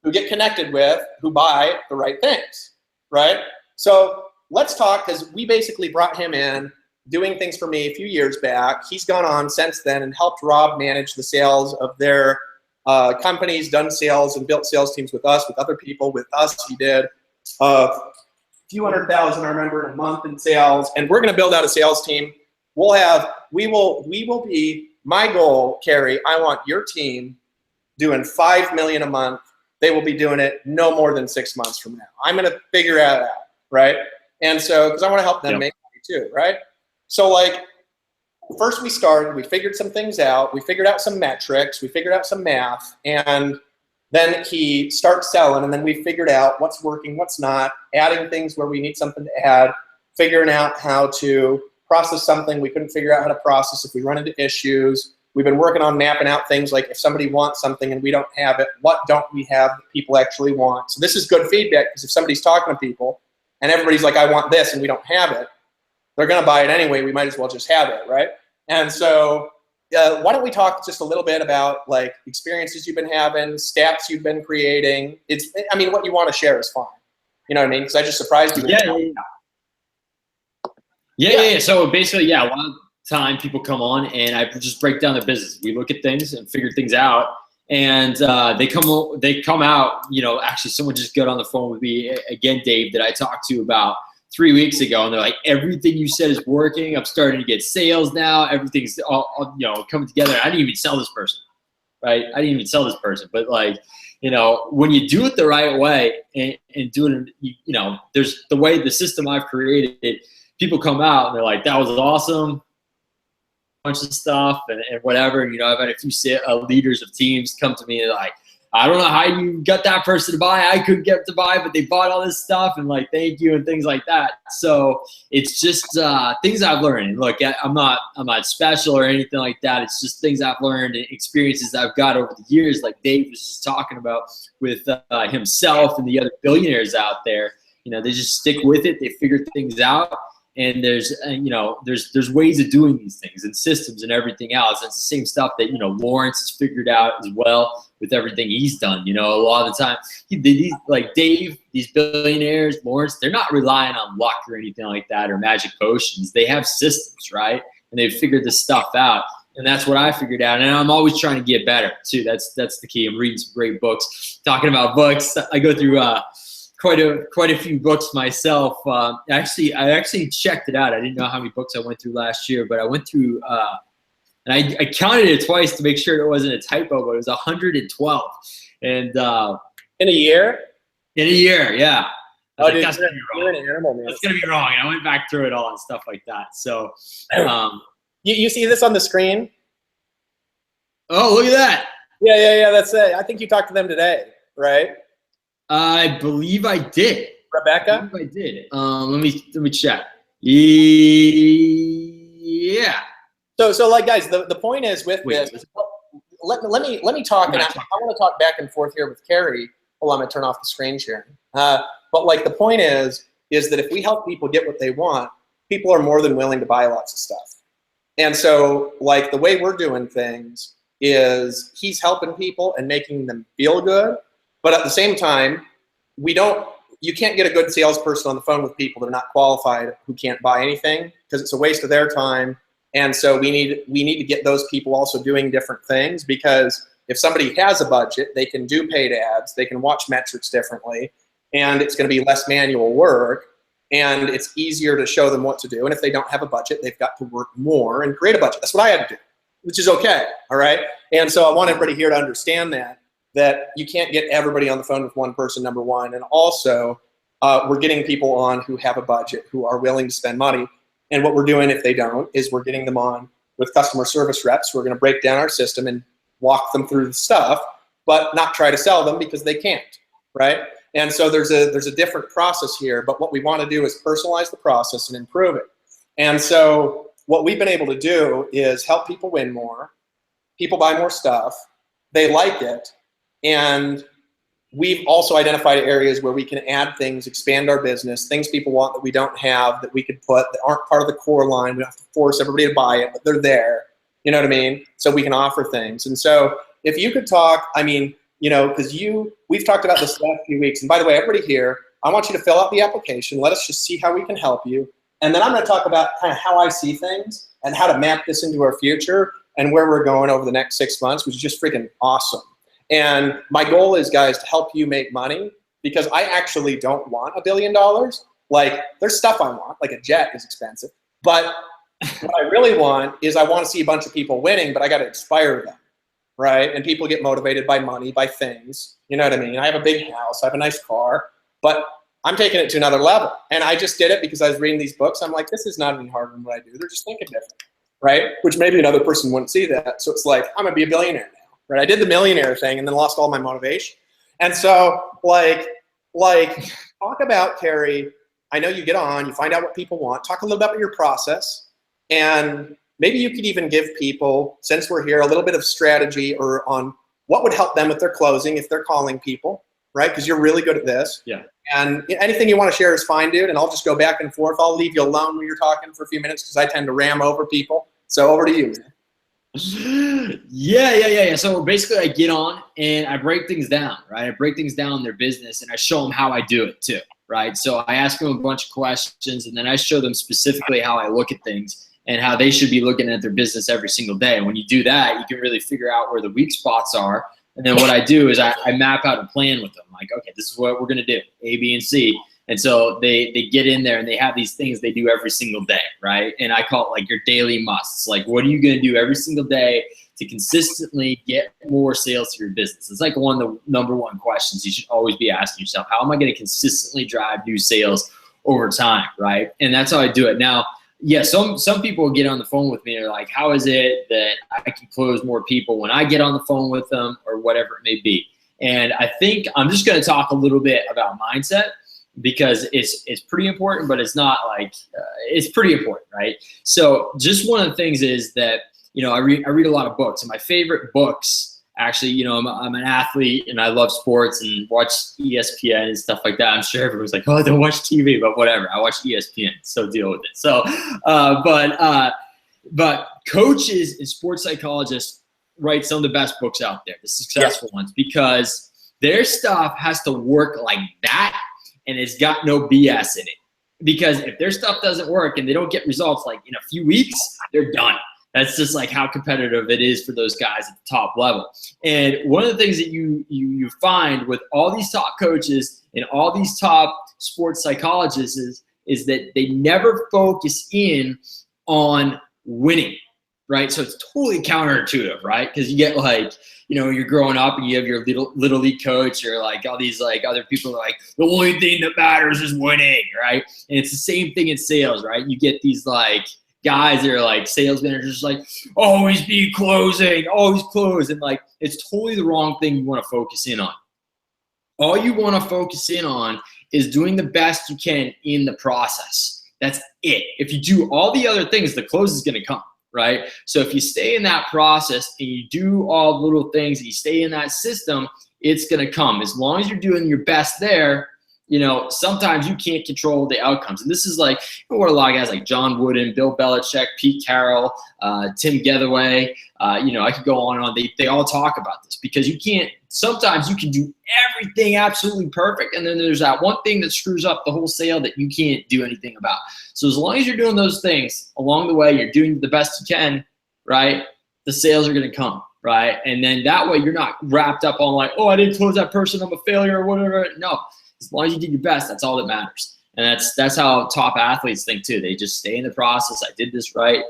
who get connected with, who buy the right things, right? So let's talk, because we basically brought him in doing things for me a few years back. He's gone on since then and helped Rob manage the sales of their companies, done sales and built sales teams with us, with other people. With us, he did a few $100,000, I remember, in a month in sales. And we're going to build out a sales team. We will be, my goal, Carrie, I want your team doing $5 million a month. They will be doing it no more than 6 months from now. I'm going to figure it out, right? And so, because I want to help them make money too, right? So like, first we figured some things out. We figured out some metrics. We figured out some math. And then he starts selling. And then we figured out what's working, what's not, adding things where we need something to add, figuring out how to process something we couldn't figure out how to process if we run into issues. We've been working on mapping out things like if somebody wants something and we don't have it, what don't we have that people actually want? So this is good feedback, because if somebody's talking to people and everybody's like, I want this, and we don't have it, they're going to buy it anyway. We might as well just have it, right? And so why don't we talk just a little bit about like experiences you've been having, stats you've been creating. I mean, what you want to share is fine. You know what I mean? Because I just surprised you. Yeah. So basically, a lot of time people come on and I just break down their business. We look at things and figure things out, and they come out. You know, actually, someone just got on the phone with me again, Dave, that I talked to about 3 weeks ago, and they're like, everything you said is working. I'm starting to get sales now. Everything's all coming together. I didn't even sell this person, right? I didn't even sell this person, but like, when you do it the right way and do it, there's the way the system I've created. People come out and they're like, that was awesome. Bunch of stuff and whatever. I've had a few leaders of teams come to me and like, I don't know how you got that person to buy. I couldn't get to buy, but they bought all this stuff and like, thank you and things like that. So it's just things I've learned. And look, I'm not special or anything like that. It's just things I've learned and experiences I've got over the years, like Dave was just talking about with himself and the other billionaires out there. They just stick with it. They figure things out. And there's ways of doing these things and systems and everything else. It's the same stuff that, Lawrence has figured out as well with everything he's done. A lot of the time, like Dave, these billionaires, Lawrence, they're not relying on luck or anything like that or magic potions. They have systems, right? And they've figured this stuff out. And that's what I figured out. And I'm always trying to get better too. That's the key. I'm reading some great books. Talking about books, I go through quite a few books myself. I actually checked it out. I didn't know how many books I went through last year, but I went through and I counted it twice to make sure it wasn't a typo, but it was 112. And in a year? In a year, yeah. Oh, dude, you're an animal, man. That's gonna be wrong. And I went back through it all and stuff like that. So you see this on the screen? Oh, look at that. Yeah. That's it. I think you talked to them today, right? I believe I did. Rebecca? I did. Let me check. Yeah. So like guys, the point is with this. Let me talk. And I want to talk back and forth here with Carrie. Hold on, I'm gonna turn off the screen sharing. But like the point is that if we help people get what they want, people are more than willing to buy lots of stuff. And so like the way we're doing things is he's helping people and making them feel good. But at the same time, you can't get a good salesperson on the phone with people that are not qualified who can't buy anything, because it's a waste of their time. And so we need to get those people also doing different things, because if somebody has a budget, they can do paid ads, they can watch metrics differently, and it's going to be less manual work, and it's easier to show them what to do. And if they don't have a budget, they've got to work more and create a budget. That's what I had to do, which is okay, all right? And so I want everybody here to understand that you can't get everybody on the phone with one person, number one. And also, we're getting people on who have a budget, who are willing to spend money. And what we're doing if they don't is we're getting them on with customer service reps who are going to break down our system and walk them through the stuff, but not try to sell them because they can't, right? And so there's a different process here, but what we want to do is personalize the process and improve it. And so what we've been able to do is help people win more. People buy more stuff. They like it. And we've also identified areas where we can add things, expand our business, things people want that we don't have that we could put that aren't part of the core line. We don't have to force everybody to buy it, but they're there. You know what I mean? So we can offer things. And so if you could talk, I mean, because we've talked about this last few weeks. And by the way, everybody here, I want you to fill out the application. Let us just see how we can help you. And then I'm going to talk about kind of how I see things and how to map this into our future and where we're going over the next 6 months, which is just freaking awesome. And my goal is, guys, to help you make money, because I actually don't want $1 billion. Like, there's stuff I want, like a jet is expensive. But what I really want is I want to see a bunch of people winning, but I got to inspire them, right? And people get motivated by money, by things. You know what I mean? I have a big house, I have a nice car, but I'm taking it to another level. And I just did it because I was reading these books. I'm like, this is not any harder than what I do. They're just thinking different, right? Which maybe another person wouldn't see that. So it's like, I'm going to be a billionaire now, right? I did the millionaire thing and then lost all my motivation. And so like talk about, Carrie, I know you get on, you find out what people want, talk a little bit about your process, and maybe you could even give people, since we're here, a little bit of strategy or on what would help them with their closing if they're calling people, right? Because you're really good at this. Yeah. And anything you want to share is fine, dude. And I'll just go back and forth. I'll leave you alone when you're talking for a few minutes because I tend to ram over people. So over to you, man. Yeah. So basically I get on and I break things down, right? I break things down in their business and I show them how I do it too, right? So I ask them a bunch of questions and then I show them specifically how I look at things and how they should be looking at their business every single day. And when you do that, you can really figure out where the weak spots are. And then what I do is I map out a plan with them. Like, okay, this is what we're going to do, A, B, and C. And so they get in there and they have these things they do every single day, right? And I call it like your daily musts. Like, what are you going to do every single day to consistently get more sales to your business? It's like one of the number one questions you should always be asking yourself. How am I going to consistently drive new sales over time, right? And that's how I do it. Now, yeah, some people get on the phone with me and are like, how is it that I can close more people when I get on the phone with them or whatever it may be? And I think I'm just going to talk a little bit about mindset because it's pretty important, but it's not like it's pretty important, right? So just one of the things is that, you know, I read a lot of books, and my favorite books, actually, you know, I'm an athlete and I love sports and watch ESPN and stuff like that. I'm sure everyone's like, oh, I don't watch TV, but whatever. I watch ESPN, so deal with it. So, but coaches and sports psychologists write some of the best books out there, the successful ones, because their stuff has to work like that, and it's got no BS in it. Because if their stuff doesn't work and they don't get results like in a few weeks, they're done. That's just like how competitive it is for those guys at the top level. And one of the things that you find with all these top coaches and all these top sports psychologists is that they never focus in on winning, right? So it's totally counterintuitive, right? Because you get like, you know, you're growing up and you have your little league coach or like all these like other people are like, the only thing that matters is winning, right? And it's the same thing in sales, right? You get these like guys that are like sales managers, like always be closing, always close. And like, it's totally the wrong thing you want to focus in on. All you want to focus in on is doing the best you can in the process. That's it. If you do all the other things, the close is going to come, right? So if you stay in that process and you do all the little things and you stay in that system, it's going to come. As long as you're doing your best there, you know, sometimes you can't control the outcomes. And this is like what a lot of guys like John Wooden, Bill Belichick, Pete Carroll, Tim Gethaway, you know, I could go on and on. They all talk about this because you can't, sometimes you can do everything absolutely perfect. And then there's that one thing that screws up the whole sale that you can't do anything about. So as long as you're doing those things along the way, you're doing the best you can, right? The sales are going to come, right? And then that way you're not wrapped up on like, oh, I didn't close that person, I'm a failure or whatever. No. As long as you did your best, that's all that matters. And that's how top athletes think too. They just stay in the process. I did this right.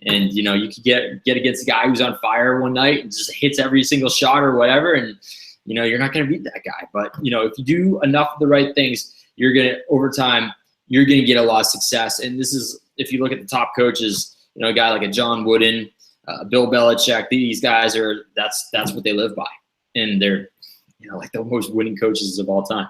And, you know, you could get against a guy who's on fire one night and just hits every single shot or whatever. And, you know, you're not going to beat that guy. But, you know, if you do enough of the right things, you're going to, over time, you're going to get a lot of success. And this is, if you look at the top coaches, you know, a guy like a John Wooden, Bill Belichick, these guys are, that's what they live by. And they're, you know, like the most winning coaches of all time.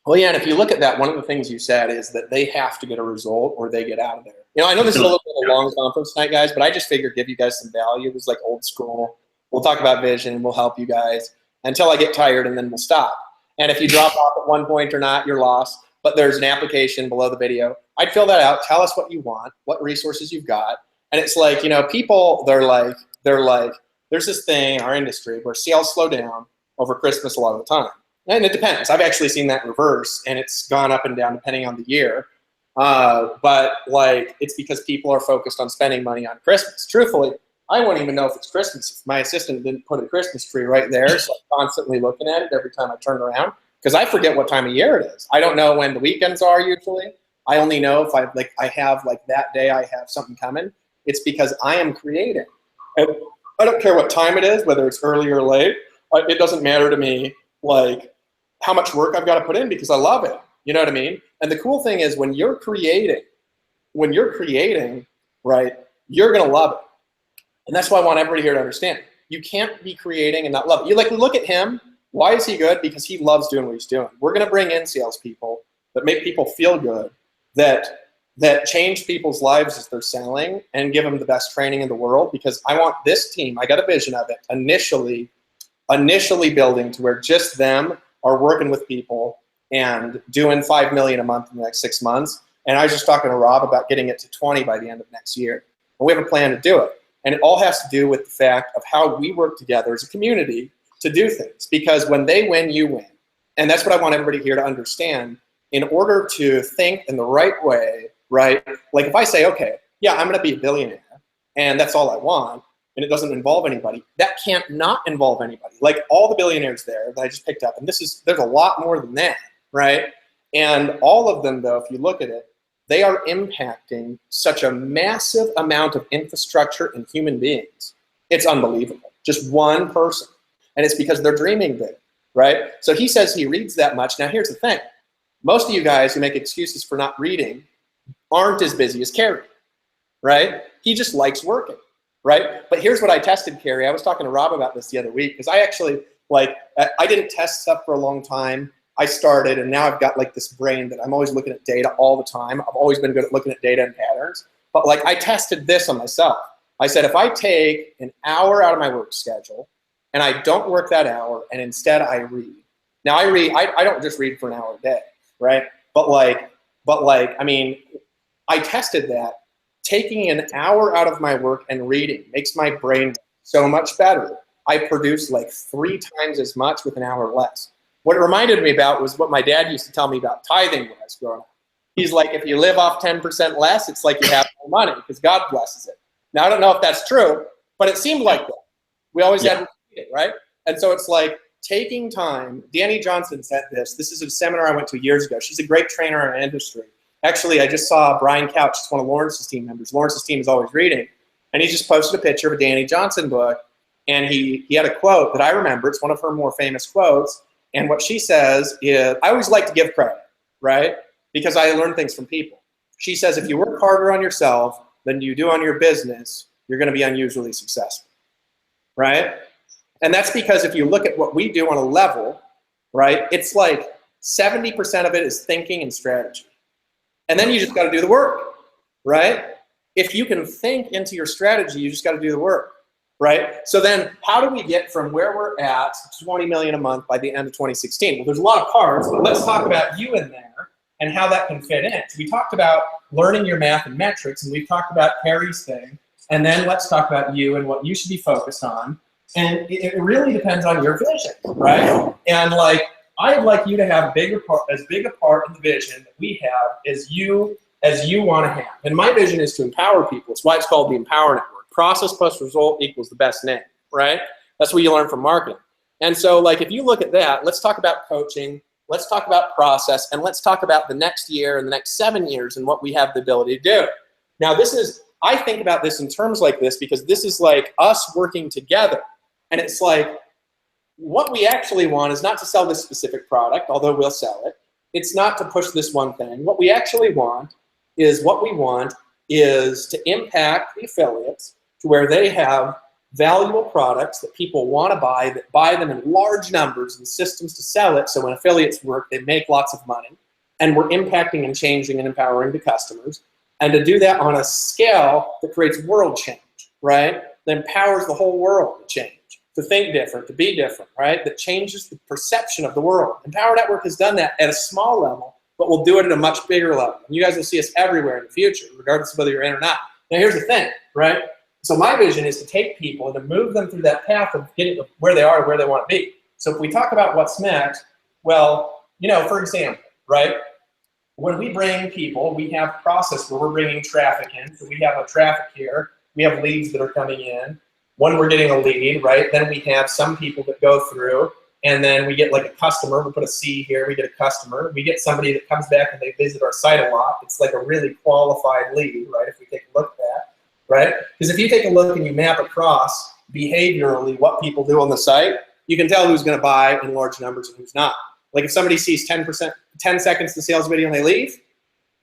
Well, yeah, and if you look at that, one of the things you said is that they have to get a result or they get out of there. You know, I know this is a little bit of a long conference tonight, guys, but I just figured give you guys some value. It was like old school. We'll talk about vision. We'll help you guys until I get tired, and then we'll stop. And if you drop off at one point or not, you're lost. But there's an application below the video. I'd fill that out. Tell us what you want, what resources you've got. And it's like, you know, people, they're like, there's this thing in our industry where sales slow down over Christmas a lot of the time. And it depends. I've actually seen that in reverse, and it's gone up and down depending on the year. But like, it's because people are focused on spending money on Christmas. Truthfully, I won't even know if it's Christmas if my assistant didn't put a Christmas tree right there. So I'm constantly looking at it every time I turn around because I forget what time of year it is. I don't know when the weekends are usually. I only know if I have like that day I have something coming. It's because I am creating. And I don't care what time it is, whether it's early or late. It doesn't matter to me like how much work I've got to put in because I love it. You know what I mean? And the cool thing is when you're creating, right, you're going to love it. And that's why I want everybody here to understand. You can't be creating and not love it. You like look at him. Why is he good? Because he loves doing what he's doing. We're going to bring in salespeople that make people feel good, that change people's lives as they're selling and give them the best training in the world because I want this team, I got a vision of it, initially building to where just them are working with people and doing $5 million a month in the next 6 months. And I was just talking to Rob about getting it to 20 by the end of next year. And we have a plan to do it. And it all has to do with the fact of how we work together as a community to do things. Because when they win, you win. And that's what I want everybody here to understand. In order to think in the right way, right? Like if I say, okay, yeah, I'm going to be a billionaire and that's all I want and it doesn't involve anybody, that can't not involve anybody. Like all the billionaires there that I just picked up, and there's a lot more than that, right? And all of them, though, if you look at it, they are impacting such a massive amount of infrastructure and human beings. It's unbelievable. Just one person. And it's because they're dreaming big, right? So he says he reads that much. Now, here's the thing. Most of you guys who make excuses for not reading aren't as busy as Carrie, right? He just likes working, right? But here's what I tested, Carrie. I was talking to Rob about this the other week because I actually, I didn't test stuff for a long time. I started, and now I've got like this brain that I'm always looking at data all the time. I've always been good at looking at data and patterns. But like I tested this on myself. I said, if I take an hour out of my work schedule and I don't work that hour and instead I read. Now I read, I don't just read for an hour a day, right? But I mean, I tested that. Taking an hour out of my work and reading makes my brain so much better. I produce like 3 times as much with an hour less. What it reminded me about was what my dad used to tell me about tithing when I was growing up. He's like, if you live off 10% less, it's like you have more money because God blesses it. Now, I don't know if that's true, but it seemed like that. We always had to read it, right? And so it's like taking time. Danny Johnson said this. This is a seminar I went to years ago. She's a great trainer in our industry. Actually, I just saw Brian Couch. He's one of Lawrence's team members. Lawrence's team is always reading. And he just posted a picture of a Danny Johnson book. And he had a quote that I remember. It's one of her more famous quotes. And what she says is, I always like to give credit, right? Because I learn things from people. She says, if you work harder on yourself than you do on your business, you're going to be unusually successful, right? And that's because if you look at what we do on a level, right, it's like 70% of it is thinking and strategy. And then you just got to do the work, right? If you can think into your strategy, you just got to do the work. Right? So then how do we get from where we're at to 20 million a month by the end of 2016? Well, there's a lot of parts, but let's talk about you in there and how that can fit in. So we talked about learning your math and metrics, and we've talked about Carrie's thing. And then let's talk about you and what you should be focused on. And it really depends on your vision, right? And like, I'd like you to have as big a part in the vision that we have as you want to have. And my vision is to empower people. It's why it's called the Empower Network. Process plus result equals the best name, right? That's what you learn from marketing. And so like if you look at that, let's talk about coaching, let's talk about process, and let's talk about the next year and the next 7 years and what we have the ability to do. Now I think about this in terms like this because this is like us working together. And it's like what we actually want is not to sell this specific product, although we'll sell it. It's not to push this one thing. What we actually want is to impact the affiliates to where they have valuable products that people want to buy, that buy them in large numbers and systems to sell it. So when affiliates work, they make lots of money. And we're impacting and changing and empowering the customers. And to do that on a scale that creates world change, right? That empowers the whole world to change, to think different, to be different, right? That changes the perception of the world. Empower Network has done that at a small level, but we'll do it at a much bigger level. And you guys will see us everywhere in the future, regardless of whether you're in or not. Now, here's the thing, right? So my vision is to take people and to move them through that path of getting where they are and where they want to be. So if we talk about what's next, well, for example, right? When we bring people, we have process where we're bringing traffic in. So we have a traffic here. We have leads that are coming in. When we're getting a lead, right, then we have some people that go through, and then we get like a customer. We put a C here. We get a customer. We get somebody that comes back and they visit our site a lot. It's like a really qualified lead, right, if we take a look at that, right? Because if you take a look and you map across behaviorally what people do on the site, you can tell who's going to buy in large numbers and who's not. Like if somebody sees 10 seconds of the sales video and they leave,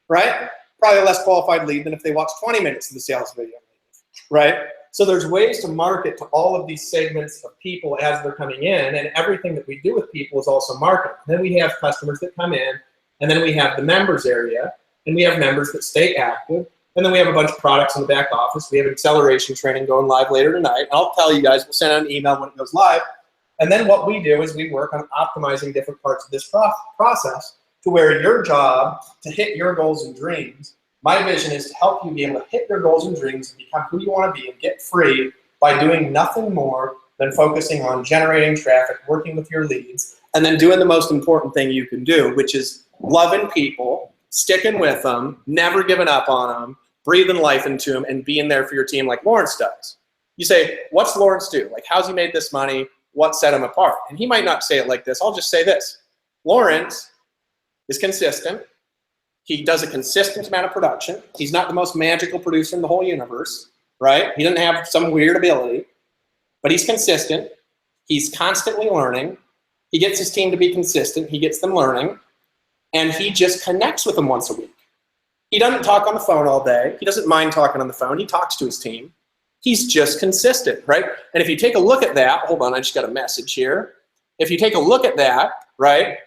right? Probably a less qualified lead than if they watch 20 minutes of the sales video and leave, right? So there's ways to market to all of these segments of people as they're coming in, and everything that we do with people is also marketing. Then we have customers that come in, and then we have the members area, and we have members that stay active, and then we have a bunch of products in the back office. We have an acceleration training going live later tonight. I'll tell you guys, we'll send out an email when it goes live. And then what we do is we work on optimizing different parts of this process to where your job to hit your goals and dreams. My vision is to help you be able to hit your goals and dreams and become who you want to be and get free by doing nothing more than focusing on generating traffic, working with your leads, and then doing the most important thing you can do, which is loving people, sticking with them, never giving up on them, breathing life into them, and being there for your team like Lawrence does. You say, what's Lawrence do? Like, how's he made this money? What set him apart? And he might not say it like this. I'll just say this. Lawrence is consistent. He does a consistent amount of production. He's not the most magical producer in the whole universe, right? He doesn't have some weird ability, but he's consistent. He's constantly learning. He gets his team to be consistent. He gets them learning, and he just connects with them once a week. He doesn't talk on the phone all day. He doesn't mind talking on the phone. He talks to his team. He's just consistent, right? And if you take a look at that, hold on, I just got a message here. If you take a look at that, right,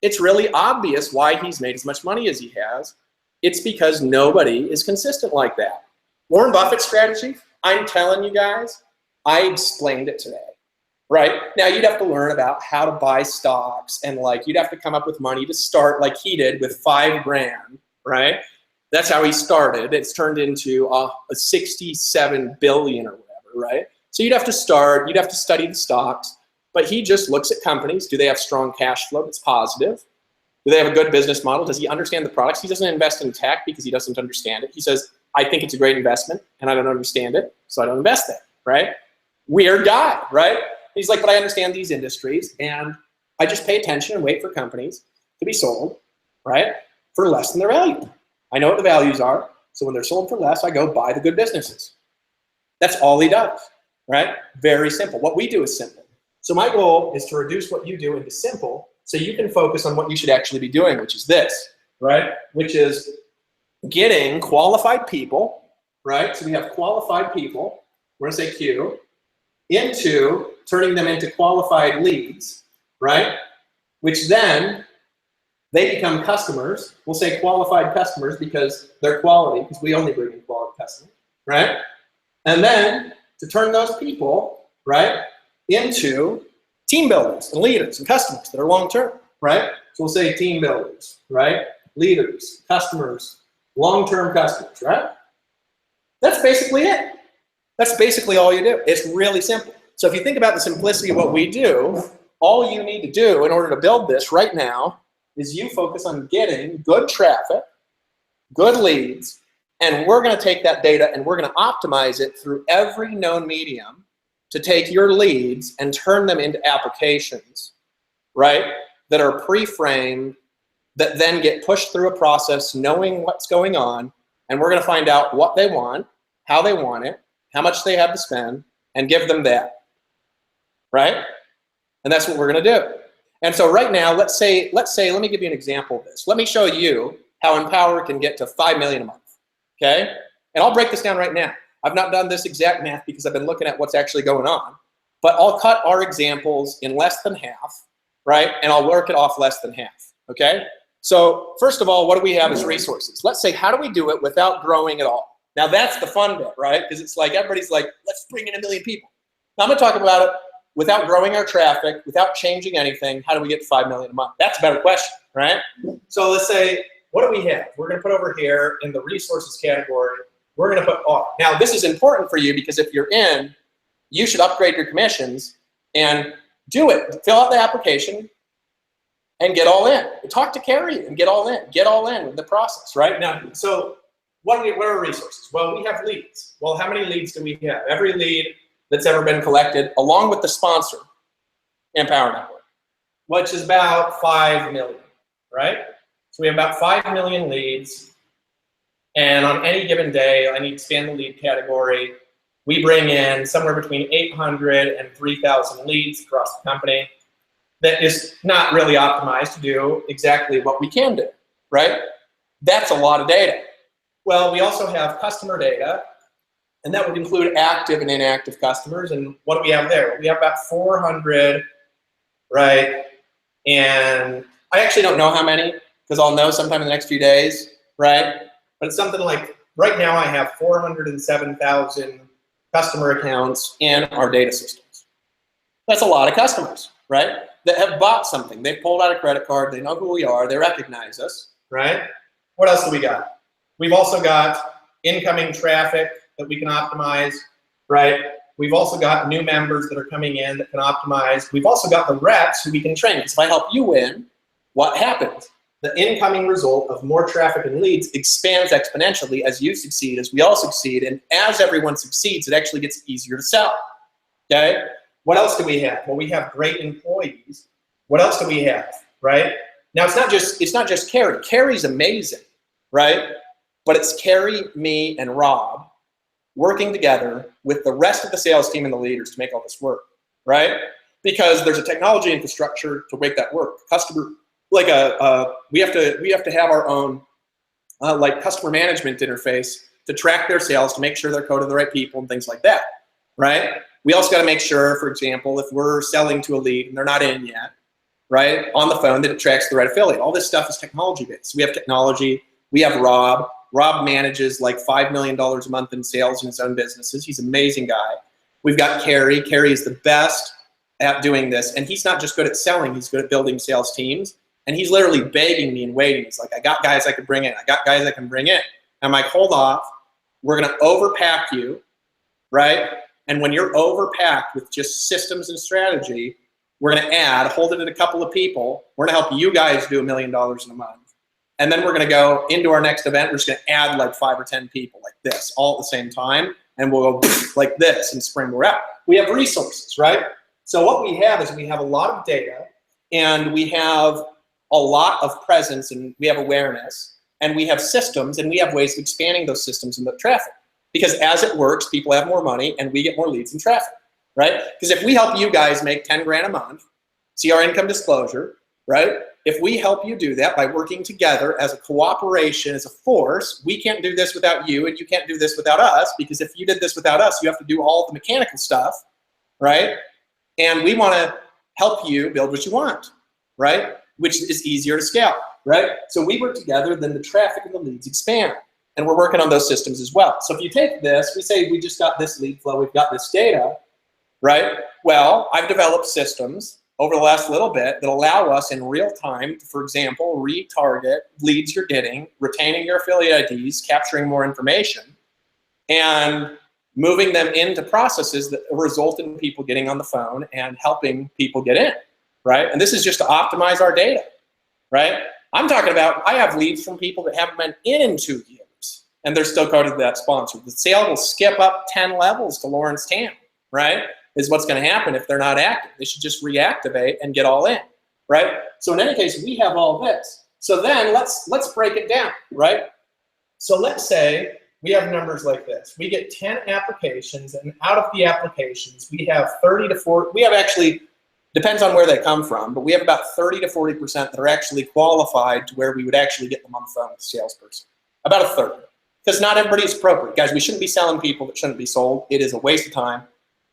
it's really obvious why he's made as much money as he has. It's because nobody is consistent like that. Warren Buffett's strategy, I'm telling you guys, I explained it today, right? Now you'd have to learn about how to buy stocks, and like you'd have to come up with money to start like he did with $5,000, right? That's how he started. It's turned into a 67 billion or whatever, right? So you'd have to start, you'd have to study the stocks, but he just looks at companies. Do they have strong cash flow that's positive? Do they have a good business model? Does he understand the products? He doesn't invest in tech because he doesn't understand it. He says, I think it's a great investment and I don't understand it, so I don't invest there, right? Weird guy, right? He's like, but I understand these industries and I just pay attention and wait for companies to be sold, right, for less than their value. I know what the values are, so when they're sold for less, I go buy the good businesses. That's all he does, right? Very simple. What we do is simple. So my goal is to reduce what you do into simple so you can focus on what you should actually be doing, which is this, right? Which is getting qualified people, right? So we have qualified people, we're gonna say Q, into turning them into qualified leads, right? Which then they become customers. We'll say qualified customers because they're quality, because we only bring in quality customers, right? And then to turn those people, right, into team builders and leaders and customers that are long-term, right? So we'll say team builders, right? Leaders, customers, long-term customers, right? That's basically it. That's basically all you do. It's really simple. So if you think about the simplicity of what we do, all you need to do in order to build this right now is you focus on getting good traffic, good leads, and we're going to take that data and we're going to optimize it through every known medium to take your leads and turn them into applications, right, that are pre-framed, that then get pushed through a process knowing what's going on, and we're going to find out what they want, how they want it, how much they have to spend, and give them that, right? And that's what we're going to do. And so right now, let's say, let me give you an example of this. Let me show you how Empower can get to 5 million a month, okay? And I'll break this down right now. I've not done this exact math because I've been looking at what's actually going on, but I'll cut our examples in less than half, right? And I'll work it off less than half, okay? So first of all, what do we have as resources? Let's say, how do we do it without growing at all? Now that's the fun bit, right? Because it's like, everybody's like, let's bring in 1 million people. Now I'm gonna talk about it without growing our traffic, without changing anything. How do we get to 5 million a month? That's a better question, right? So let's say, what do we have? We're gonna put over here in the resources category, we're gonna put R. Now this is important for you because if you're in, you should upgrade your commissions and do it. Fill out the application, and get all in. Talk to Carrie and get all in. Get all in with the process, right? Now, so what are resources? Well, we have leads. Well, how many leads do we have? Every lead that's ever been collected, along with the sponsor, Empower Network, which is about 5 million, right? So we have about 5 million leads. And on any given day, I need to expand the lead category. We bring in somewhere between 800 and 3,000 leads across the company. That is not really optimized to do exactly what we can do, right? That's a lot of data. Well, we also have customer data, and that would include active and inactive customers. And what do we have there? We have about 400, right? And I actually don't know how many, because I'll know sometime in the next few days, right? But it's something like, right now I have 407,000 customer accounts in our data systems. That's a lot of customers, right? That have bought something. They pulled out a credit card. They know who we are. They recognize us, right? What else do we got? We've also got incoming traffic that we can optimize, right? We've also got new members that are coming in that can optimize. We've also got the reps who we can train. Because if I help you win, what happens? The incoming result of more traffic and leads expands exponentially as you succeed, as we all succeed, and as everyone succeeds, it actually gets easier to sell, okay? What else do we have? Well, we have great employees. What else do we have, right? Now, it's not just Carrie. Carrie's amazing, right? But it's Carrie, me, and Rob working together with the rest of the sales team and the leaders to make all this work, right? Because there's a technology infrastructure to make that work. We have to have our own like customer management interface to track their sales, to make sure they're coded to the right people and things like that, right? We also got to make sure, for example, if we're selling to a lead and they're not in yet, right, on the phone, that it tracks the right affiliate. All this stuff is technology based. We have technology. We have Rob. Rob manages like $5 million a month in sales in his own businesses. He's an amazing guy. We've got Carrie. Carrie is the best at doing this. And he's not just good at selling. He's good at building sales teams. And he's literally begging me and waiting. He's like, I got guys I could bring in. I got guys I can bring in. I'm like, hold off. We're going to overpack you, right? And when you're overpacked with just systems and strategy, we're going to hold it at a couple of people. We're going to help you guys do $1 million in a month. And then we're going to go into our next event. We're just going to add like 5 or 10 people like this all at the same time. And we'll go like this and springboard out. We have resources, right? So what we have is we have a lot of data, and we have a lot of presence, and we have awareness, and we have systems, and we have ways of expanding those systems and the traffic. Because as it works, people have more money, and we get more leads and traffic, right? Because if we help you guys make 10 grand a month, see our income disclosure, right? If we help you do that by working together as a cooperation, as a force, we can't do this without you, and you can't do this without us, because if you did this without us, you have to do all the mechanical stuff, right? And we want to help you build what you want, right? Which is easier to scale, right? So we work together, then the traffic and the leads expand. And we're working on those systems as well. So if you take this, we say we just got this lead flow, we've got this data, right? Well, I've developed systems over the last little bit that allow us in real time to, for example, retarget leads you're getting, retaining your affiliate IDs, capturing more information, and moving them into processes that result in people getting on the phone and helping people get in, right? And this is just to optimize our data, right? I'm talking about, I have leads from people that haven't been in 2 years, and they're still coded to that sponsor. The sale will skip up 10 levels to Lawrence Tam, right? Is what's going to happen if they're not active. They should just reactivate and get all in, right? So in any case, we have all this. So then let's break it down, right? So let's say we have numbers like this. We get 10 applications, and out of the applications, we have 30 to 40. We have actually, depends on where they come from, but we have about 30 to 40% that are actually qualified to where we would actually get them on the phone with a salesperson. About a third. Because not everybody is appropriate. Guys, we shouldn't be selling people that shouldn't be sold. It is a waste of time.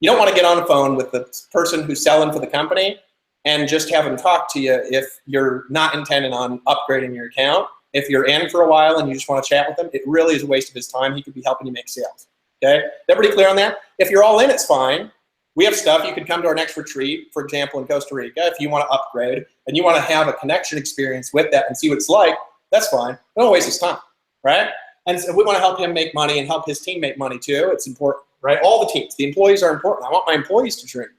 You don't want to get on the phone with the person who's selling for the company and just have them talk to you if you're not intending on upgrading your account. If you're in for a while and you just want to chat with them, it really is a waste of his time. He could be helping you make sales, okay? Everybody clear on that? If you're all in, it's fine. We have stuff. You could come to our next retreat, for example, in Costa Rica, if you want to upgrade and you want to have a connection experience with that and see what it's like, that's fine. Don't waste his time, right? And so we want to help him make money and help his team make money too. It's important, right? All the teams, the employees are important. I want my employees to dream.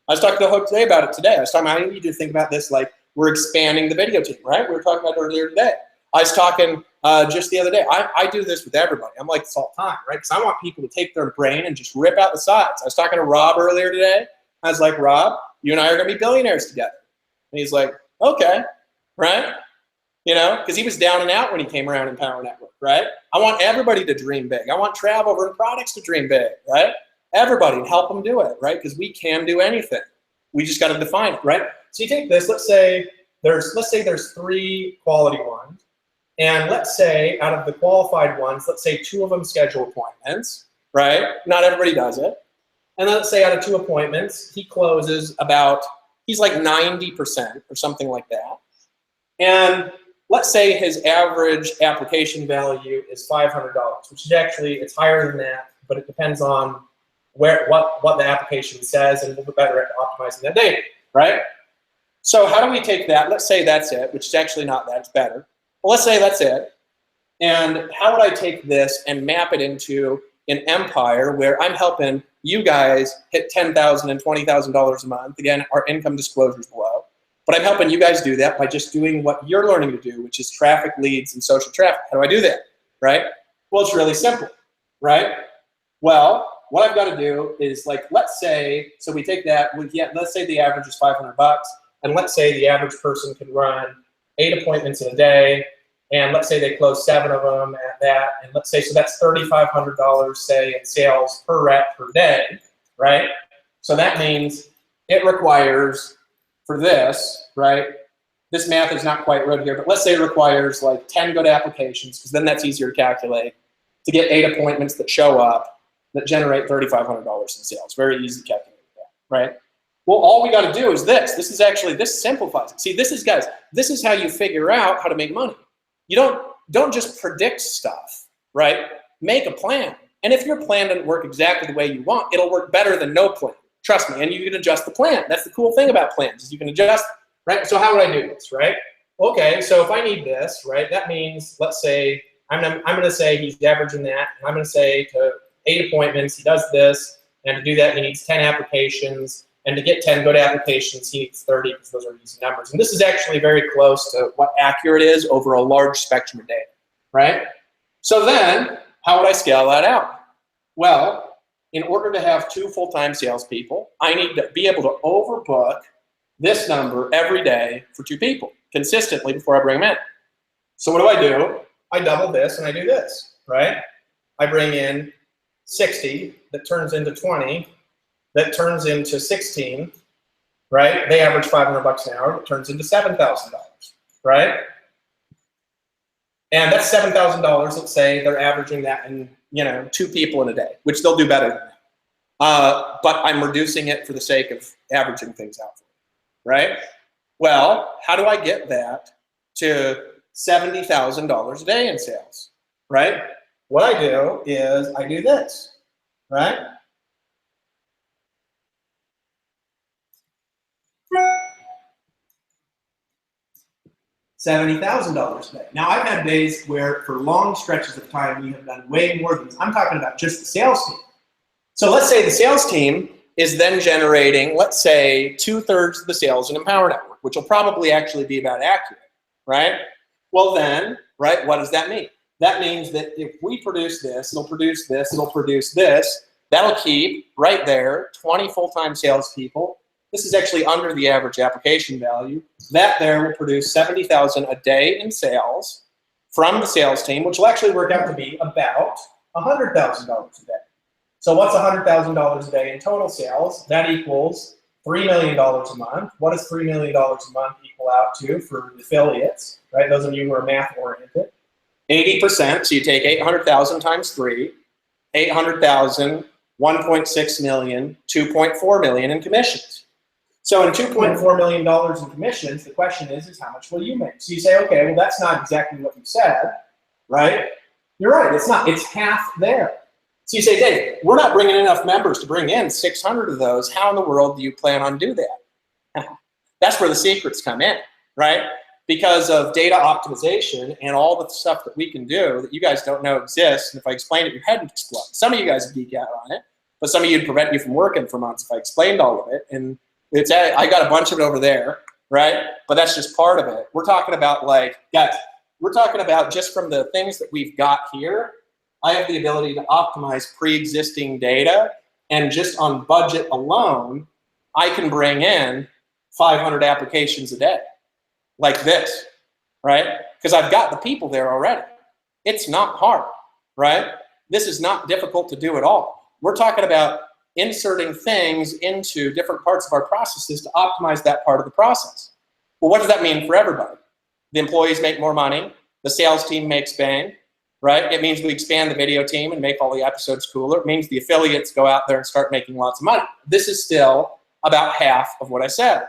I was talking to Hope today about it today. I was talking about, I need you to think about this like We're expanding the video team, right? We were talking about it earlier today. I was talking just the other day. I do this with everybody. I'm like this all the time, right? Because I want people to take their brain and just rip out the sides. I was talking to Rob earlier today. I was like, Rob, you and I are going to be billionaires together. And he's like, okay, right? You know, because he was down and out when he came around in Power Network, right? I want everybody to dream big. I want Trav over in products to dream big, right? Everybody, and help them do it, right? Because we can do anything. We just got to define it, right? So you take this. Let's say there's 3 quality ones, and let's say out of the qualified ones, let's say 2 of them schedule appointments, right? Not everybody does it. And let's say out of 2 appointments, he closes about, he's like 90% or something like that. And let's say his average application value is $500, which is actually, it's higher than that, but it depends on what the application says, and we'll be better at optimizing that data, right? So how do we take that? Let's say that's it, which is actually not that, it's better. Well, let's say that's it. And how would I take this and map it into an empire where I'm helping you guys hit $10,000 and $20,000 a month? Again, our income disclosure is below. But I'm helping you guys do that by just doing what you're learning to do, which is traffic leads and social traffic. How do I do that, right? Well, it's really simple, right? Well, what I've got to do is, like, let's say, so we take that, let's say the average is $500, and let's say the average person can run 8 appointments in a day, and let's say they close 7 of them at that, and let's say, so that's $3,500, say, in sales per rep per day, right? So that means it requires, for this, right, this math is not quite right here, but let's say it requires like 10 good applications, because then that's easier to calculate, to get 8 appointments that show up that generate $3,500 in sales. Very easy to calculate that, right? Well, all we got to do is this. This simplifies it. See, this is, guys, this is how you figure out how to make money. You don't just predict stuff, right? Make a plan. And if your plan doesn't work exactly the way you want, it'll work better than no plan. Trust me, and you can adjust the plan. That's the cool thing about plans, is you can adjust, right? So how would I do this, right? Okay, so if I need this, right, that means, let's say, I'm going to say he's averaging that, and I'm going to say to 8 appointments, he does this, and to do that, he needs 10 applications, and to get 10 good applications, he needs 30, because those are easy numbers. And this is actually very close to what accurate is over a large spectrum of data, right? So then, how would I scale that out? Well, in order to have 2 full-time salespeople, I need to be able to overbook this number every day for 2 people consistently before I bring them in. So what do? I double this and I do this, right? I bring in 60, that turns into 20, that turns into 16, right? They average $500 an hour, it turns into $7,000, right? And that's $7,000, let's say they're averaging that in, 2 people in a day, which they'll do better than that. But I'm reducing it for the sake of averaging things out for them, right? Well, how do I get that to $70,000 a day in sales, right? What I do is I do this, right? $70,000 a day. Now, I've had days where for long stretches of time we have done way more than this. I'm talking about just the sales team. So let's say the sales team is then generating, let's say, 2/3 of the sales in Empower Network, which will probably actually be about accurate, right? Well then, right, what does that mean? That means that if we produce this, it'll produce this, it'll produce this. That'll keep, right there, 20 full-time salespeople. This is actually under the average application value. That there will produce $70,000 a day in sales from the sales team, which will actually work out to be about $100,000 a day. So what's $100,000 a day in total sales? That equals $3 million a month. What does $3 million a month equal out to for affiliates, right? Those of you who are math-oriented. 80%, so you take 800,000 times 3, 800,000, 1.6 million, 2.4 million in commissions. So in $2.4 million in commissions, the question is how much will you make? So you say, okay, well, that's not exactly what you said, right? You're right, it's not. It's half there. So you say, Dave, we're not bringing enough members to bring in 600 of those. How in the world do you plan on doing that? That's where the secrets come in, right? Because of data optimization and all the stuff that we can do that you guys don't know exists. And if I explain it, your head would explode. Some of you guys would geek out on it, but some of you would prevent you from working for months if I explained all of it. And I got a bunch of it over there. right? But that's just part of it. We're talking about like, guys, we're talking about just from the things that we've got here, I have the ability to optimize pre-existing data, and just on budget alone, I can bring in 500 applications a day, like this, right? Because I've got the people there already. It's not hard, right? This is not difficult to do at all. We're talking about inserting things into different parts of our processes to optimize that part of the process. Well, what does that mean for everybody? The employees make more money, the sales team makes bang, right? It means we expand the video team and make all the episodes cooler. It means the affiliates go out there and start making lots of money. This is still about half of what I said.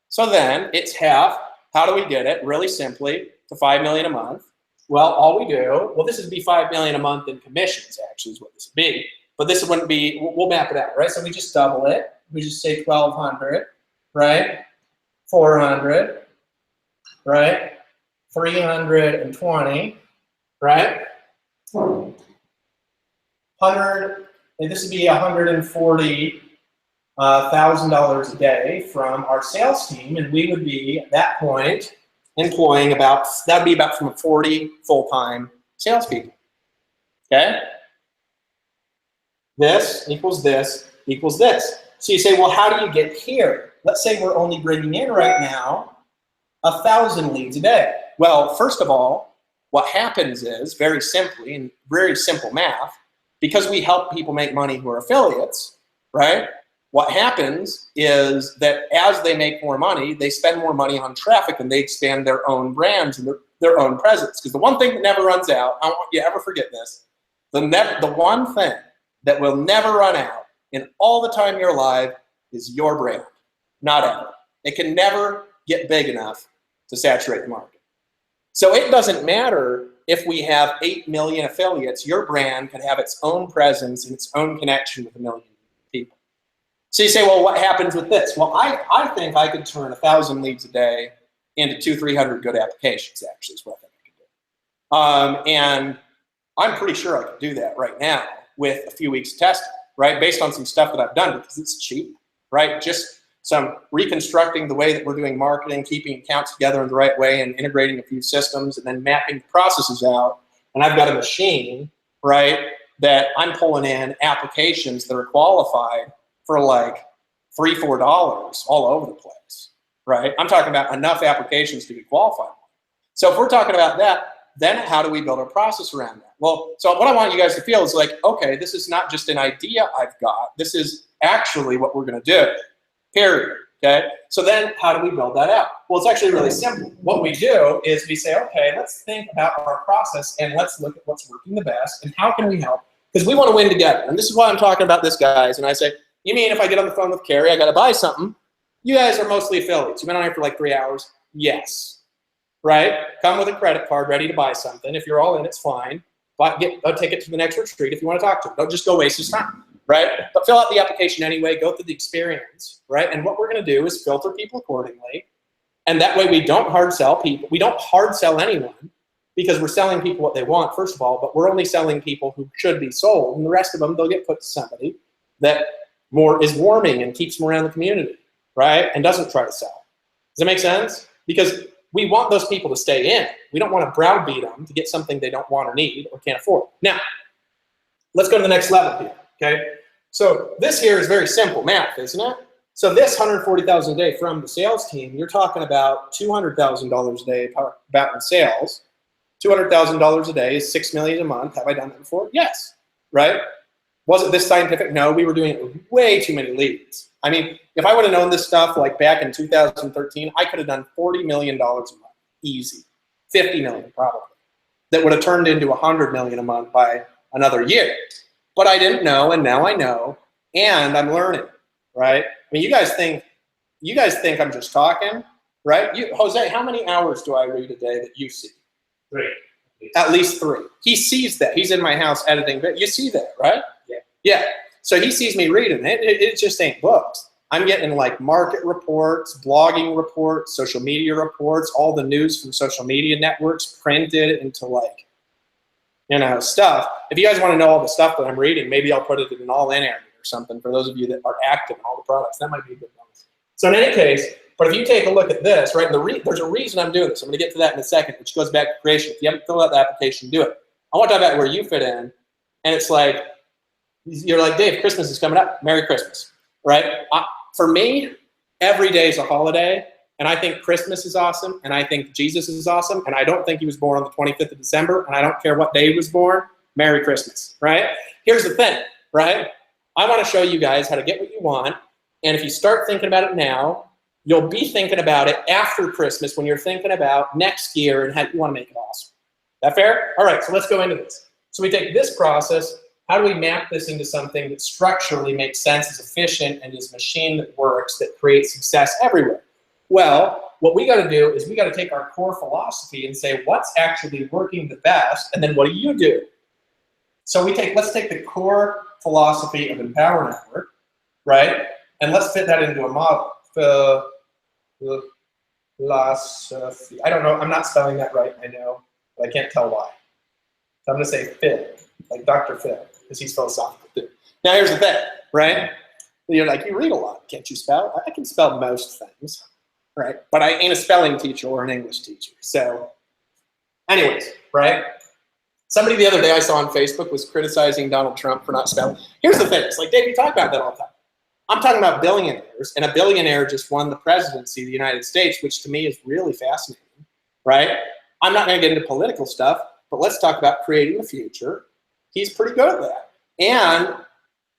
So then it's half. How do we get it? Really simply, to $5 million a month. Well, all we do, well, this would be $5 million a month in commissions, actually, is what this would be. But this wouldn't be, we'll map it out, right? So we just double it. We just say 1,200, right? 400, right? 320, right? 100, and this would be $140,000 a day from our sales team, and we would be at that point employing about, that would be about from 40 full-time salespeople. Okay? This equals this equals this. So you say, well, how do you get here? Let's say we're only bringing in right now 1,000 leads a day. Well, first of all, what happens is, very simply, and very simple math, because we help people make money who are affiliates, right? What happens is that as they make more money, they spend more money on traffic and they expand their own brands and their own presence. Because the one thing that never runs out, I don't want you to ever forget this, the one thing that will never run out in all the time you're alive is your brand. Not ever. It can never get big enough to saturate the market. So it doesn't matter if we have 8 million affiliates, your brand can have its own presence and its own connection with 1 million people. So you say, well, what happens with this? Well, I think I could turn 1,000 leads a day into 200-300 good applications, actually, is what I think I could do. And I'm pretty sure I could do that right now with a few weeks of testing, right? Based on some stuff that I've done, because it's cheap, right? Just some reconstructing the way that we're doing marketing, keeping accounts together in the right way, and integrating a few systems, and then mapping the processes out. And I've got a machine, right, that I'm pulling in applications that are qualified for like $3, $4 all over the place, right? I'm talking about enough applications to be qualified. So if we're talking about that, then how do we build our process around that? Well, so what I want you guys to feel is like, okay, this is not just an idea I've got. This is actually what we're going to do, period, okay? So then how do we build that out? Well, it's actually really simple. What we do is we say, okay, let's think about our process and let's look at what's working the best and how can we help? Because we want to win together. And this is why I'm talking about this, guys. And I say, you mean if I get on the phone with Carrie, I got to buy something? You guys are mostly affiliates. You've been on here for like 3 hours. Yes. Right? Come with a credit card ready to buy something. If you're all in, it's fine. But I'll take it to the next retreat if you want to talk to them. Don't just go waste his time. Right? But fill out the application anyway. Go through the experience. Right? And what we're going to do is filter people accordingly. And that way we don't hard sell people. We don't hard sell anyone because we're selling people what they want, first of all. But we're only selling people who should be sold. And the rest of them, they'll get put to somebody that more is warming and keeps them around the community. Right? And doesn't try to sell. Does that make sense? Because we want those people to stay in. We don't want to browbeat them to get something they don't want or need or can't afford. Now, let's go to the next level here, okay? So this here is very simple math, isn't it? So this $140,000 a day from the sales team, you're talking about $200,000 a day about in sales. $200,000 a day is $6 million a month. Have I done that before? Yes, right? Was it this scientific? No, we were doing it with way too many leads. I mean, if I would have known this stuff like back in 2013, I could have done $40 million a month, easy. 50 million probably. That would have turned into 100 million a month by another year. But I didn't know, and now I know, and I'm learning, right? I mean, you guys think I'm just talking, right? Jose, how many hours do I read a day that you see? 3. At least 3. He sees that. He's in my house editing. You see that, right? Yeah. Yeah. So he sees me reading it. It just ain't books. I'm getting like market reports, blogging reports, social media reports, all the news from social media networks printed into like, stuff. If you guys want to know all the stuff that I'm reading, maybe I'll put it in an all-in area or something for those of you that are active in all the products. That might be a good bonus. So in any case, But if you take a look at this, right, and there's a reason I'm doing this. I'm going to get to that in a second, which goes back to creation. If you haven't filled out the application, do it. I want to talk about where you fit in. And it's like, you're like, Dave, Christmas is coming up. Merry Christmas, right? For me, every day is a holiday. And I think Christmas is awesome. And I think Jesus is awesome. And I don't think he was born on the 25th of December. And I don't care what day he was born. Merry Christmas, right? Here's the thing, right? I want to show you guys how to get what you want. And if you start thinking about it now, you'll be thinking about it after Christmas when you're thinking about next year and how you want to make it awesome. That fair? All right, so let's go into this. So we take this process. How do we map this into something that structurally makes sense, is efficient, and is a machine that works, that creates success everywhere? Well, what we got to do is we got to take our core philosophy and say, what's actually working the best, and then what do you do? So let's take the core philosophy of Empower Network, right? And let's fit that into a model. Philosophy. I don't know. I'm not spelling that right. I know, but I can't tell why. So I'm going to say Phil, like Dr. Phil, because he's philosophical too. Now here's the thing, right? You're like, you read a lot. Can't you spell? I can spell most things, right? But I ain't a spelling teacher or an English teacher. So anyways, right? Somebody the other day I saw on Facebook was criticizing Donald Trump for not spelling. Here's the thing. It's like, Dave, you talk about that all the time. I'm talking about billionaires, and a billionaire just won the presidency of the United States, which to me is really fascinating, right? I'm not going to get into political stuff, but let's talk about creating the future. He's pretty good at that. And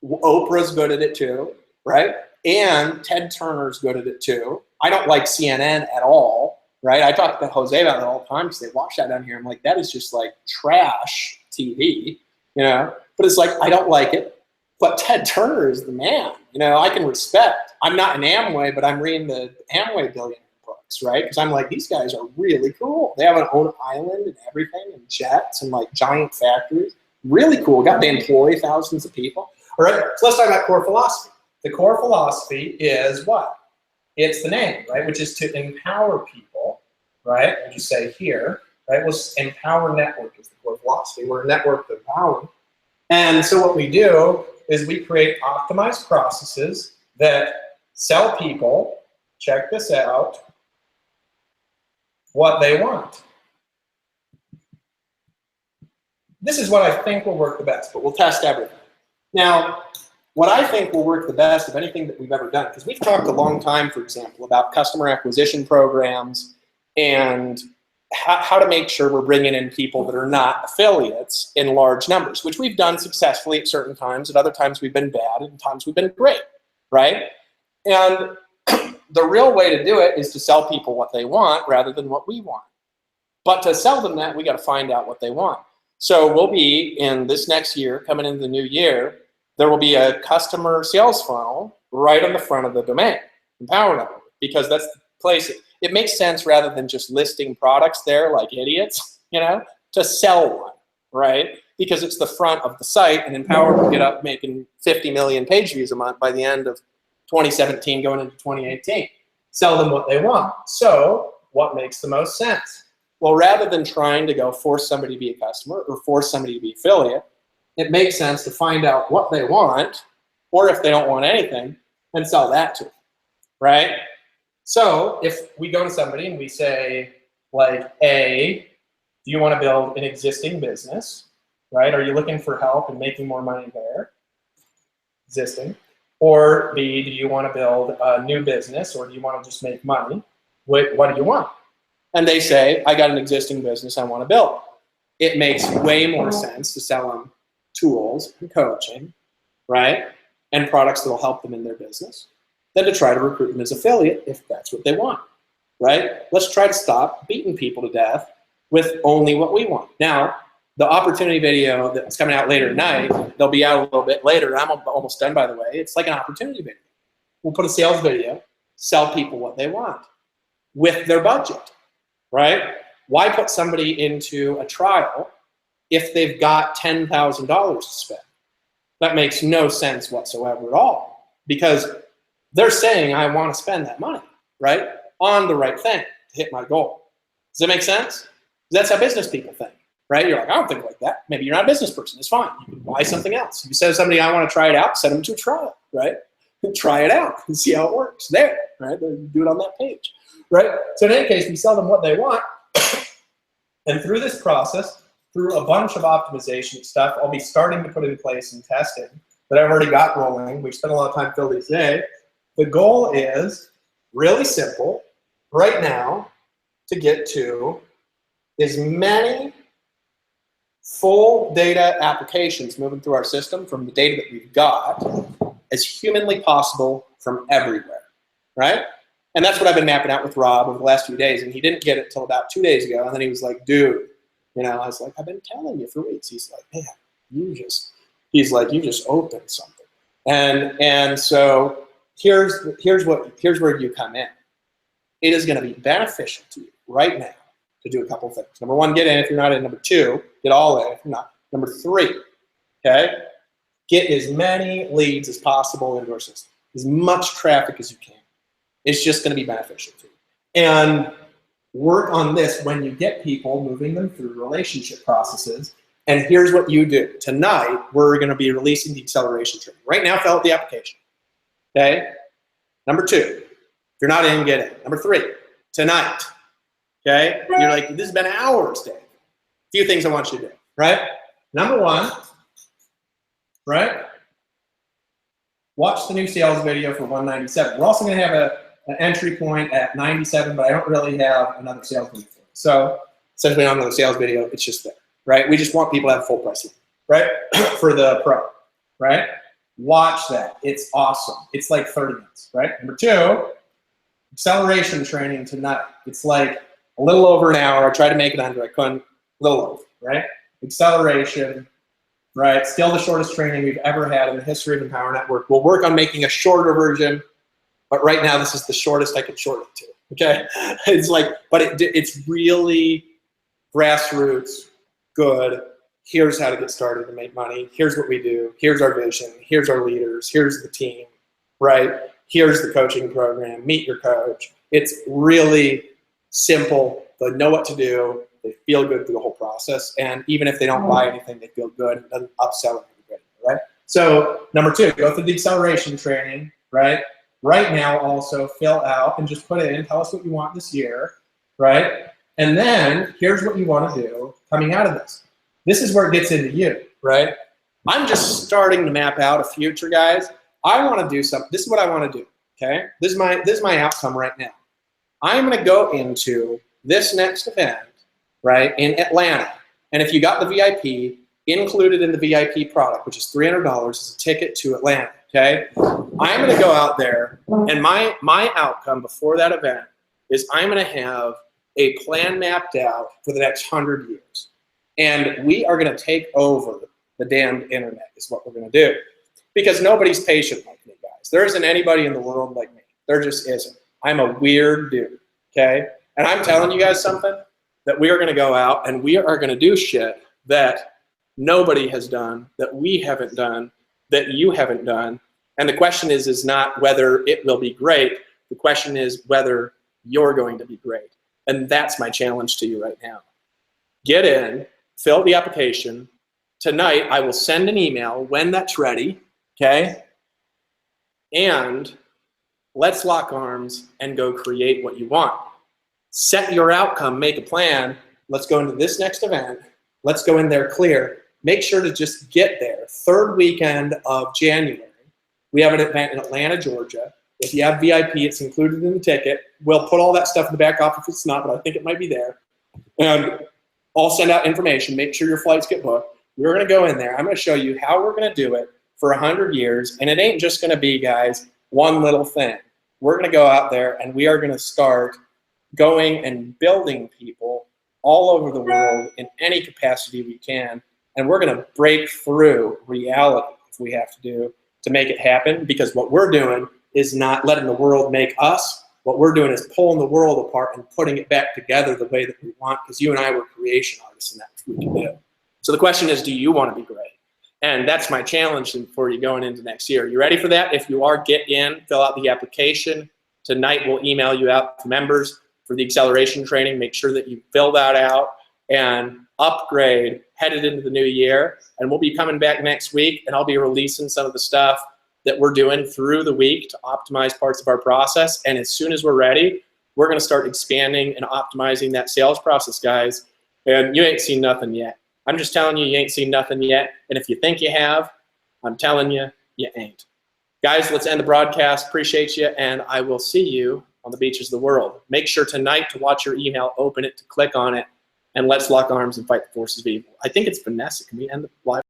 Oprah's good at it too, right? And Ted Turner's good at it too. I don't like CNN at all, right? I talk to Jose about that all the time because they watch that down here. I'm like, that is just like trash TV, you know? But it's like, I don't like it. But Ted Turner is the man. You know, I can respect. I'm not an Amway, but I'm reading the Amway billionaire books, right? Because I'm like, these guys are really cool. They have an own island and everything, and jets and like giant factories. Really cool. They employ thousands of people. All right, so let's talk about core philosophy. The core philosophy is what? It's the name, right? Which is to empower people, right? And just say here, right? Well, Empower Network is the core philosophy. We're a network of power. And so what we do is we create optimized processes that sell people, check this out, what they want. This is what I think will work the best, but we'll test everything. Now, what I think will work the best of anything that we've ever done, because we've talked a long time, for example, about customer acquisition programs and how to make sure we're bringing in people that are not affiliates in large numbers, which we've done successfully at certain times. At other times we've been bad, and at times we've been great, right? And the real way to do it is to sell people what they want rather than what we want. But to sell them that, we got to find out what they want. So we'll be, in this next year, coming into the new year, there will be a customer sales funnel right on the front of the domain, Empower Network, because that's the place. It makes sense rather than just listing products there like idiots, you know, to sell one, right? Because it's the front of the site, and Empower will get up making 50 million page views a month by the end of 2017 going into 2018. Sell them what they want. So what makes the most sense? Well, rather than trying to go force somebody to be a customer or force somebody to be affiliate, it makes sense to find out what they want, or if they don't want anything, and sell that to them, right? So if we go to somebody and we say, like, A, do you want to build an existing business, right? Are you looking for help in making more money there? Existing. Or B, do you want to build a new business, or do you want to just make money? What do you want? And they say, I got an existing business I want to build. It makes way more sense to sell them tools and coaching, right? And products that will help them in their business than to try to recruit them as affiliate if that's what they want, right? Let's try to stop beating people to death with only what we want. Now, the opportunity video that's coming out later tonight, they'll be out a little bit later. I'm almost done, by the way. It's like an opportunity video. We'll put a sales video, sell people what they want with their budget, right? Why put somebody into a trial if they've got $10,000 to spend? That makes no sense whatsoever at all, because they're saying, I want to spend that money, right, on the right thing to hit my goal. Does that make sense? That's how business people think, right? You're like, I don't think like that. Maybe you're not a business person. It's fine. You can buy something else. If you say to somebody, I want to try it out, send them to a trial, right? try it out and see how it works there, right? Do it on that page, right? So in any case, we sell them what they want. And through this process, through a bunch of optimization stuff, I'll be starting to put in place and testing that I've already got rolling. We've spent a lot of time building today. The goal is really simple right now to get to as many full data applications moving through our system from the data that we've got as humanly possible from everywhere, right? And that's what I've been mapping out with Rob over the last few days, and he didn't get it till about 2 days ago, and then he was like, dude, you know, I was like, I've been telling you for weeks. He's like, man, you just opened something. And so here's where you come in. It is going to be beneficial to you right now to do a couple of things. Number one, get in if you're not in. Number two, get all in if you're not. Number three, okay, get as many leads as possible into our system, as much traffic as you can. It's just going to be beneficial to you. And work on this when you get people, moving them through relationship processes. And here's what you do. Tonight, we're going to be releasing the acceleration training. Right now, fill out the application. Okay? Number two, if you're not in, get in. Number three, tonight. Okay? You're like, this has been hours, Dave. A few things I want you to do, right? Number one, right? Watch the new sales video for 197. We're also going to have an entry point at 97, but I don't really have another sales video for it. So since we don't have another sales video, it's just there, right? We just want people to have full price, right? For the pro, right? Watch that. It's awesome. It's like 30 minutes, right? Number two, acceleration training tonight. It's like a little over an hour. I tried to make it under. I couldn't. A little over, right? Acceleration, right? Still the shortest training we've ever had in the history of Empower Network. We'll work on making a shorter version, but right now this is the shortest I could shorten it to. Okay, it's like, but it's really grassroots, good. Here's how to get started to make money. Here's what we do. Here's our vision. Here's our leaders. Here's the team, right? Here's the coaching program. Meet your coach. It's really simple. They know what to do. They feel good through the whole process. And even if they don't buy anything, they feel good. It doesn't upsell everybody, right? So number two, go through the acceleration training, right? Right now, also fill out and just put it in. Tell us what you want this year, right? And then here's what you want to do coming out of this. This is where it gets into you, right? I'm just starting to map out a future, guys. I want to do something. This is what I want to do, okay? This is my outcome right now. I'm going to go into this next event, right, in Atlanta. And if you got the VIP, included in the VIP product, which is $300, is a ticket to Atlanta, okay? I'm going to go out there, and my outcome before that event is I'm going to have a plan mapped out for the next 100 years. And we are going to take over the damned internet is what we're going to do. Because nobody's patient like me, guys. There isn't anybody in the world like me. There just isn't. I'm a weird dude, okay? And I'm telling you guys something, that we are going to go out and we are going to do shit that nobody has done, that we haven't done, that you haven't done. And the question is not whether it will be great. The question is whether you're going to be great. And that's my challenge to you right now. Get in, fill the application. Tonight, I will send an email when that's ready, okay? And let's lock arms and go create what you want. Set your outcome, make a plan. Let's go into this next event. Let's go in there clear. Make sure to just get there. Third weekend of January. We have an event in Atlanta, Georgia. If you have VIP, it's included in the ticket. We'll put all that stuff in the back office if it's not, but I think it might be there. And I'll send out information. Make sure your flights get booked. We're going to go in there. I'm going to show you how we're going to do it for 100 years. And it ain't just going to be, guys, one little thing. We're going to go out there and we are going to start going and building people all over the world in any capacity we can. And we're going to break through reality if we have to make it happen, because what we're doing is not letting the world make us. What we're doing is pulling the world apart and putting it back together the way that we want, because you and I were creation artists and that's what we can do. So the question is, do you want to be great? And that's my challenge for you going into next year. You ready for that? If you are, get in, fill out the application. Tonight we'll email you out to members for the acceleration training. Make sure that you fill that out and upgrade headed into the new year. And we'll be coming back next week and I'll be releasing some of the stuff that we're doing through the week to optimize parts of our process. And as soon as we're ready, we're going to start expanding and optimizing that sales process, guys. And you ain't seen nothing yet. I'm just telling you, you ain't seen nothing yet. And if you think you have, I'm telling you, you ain't. Guys, let's end the broadcast. Appreciate you, and I will see you on the beaches of the world. Make sure tonight to watch your email, open it, to click on it, and let's lock arms and fight the forces of evil. I think it's Vanessa. Can we end the live?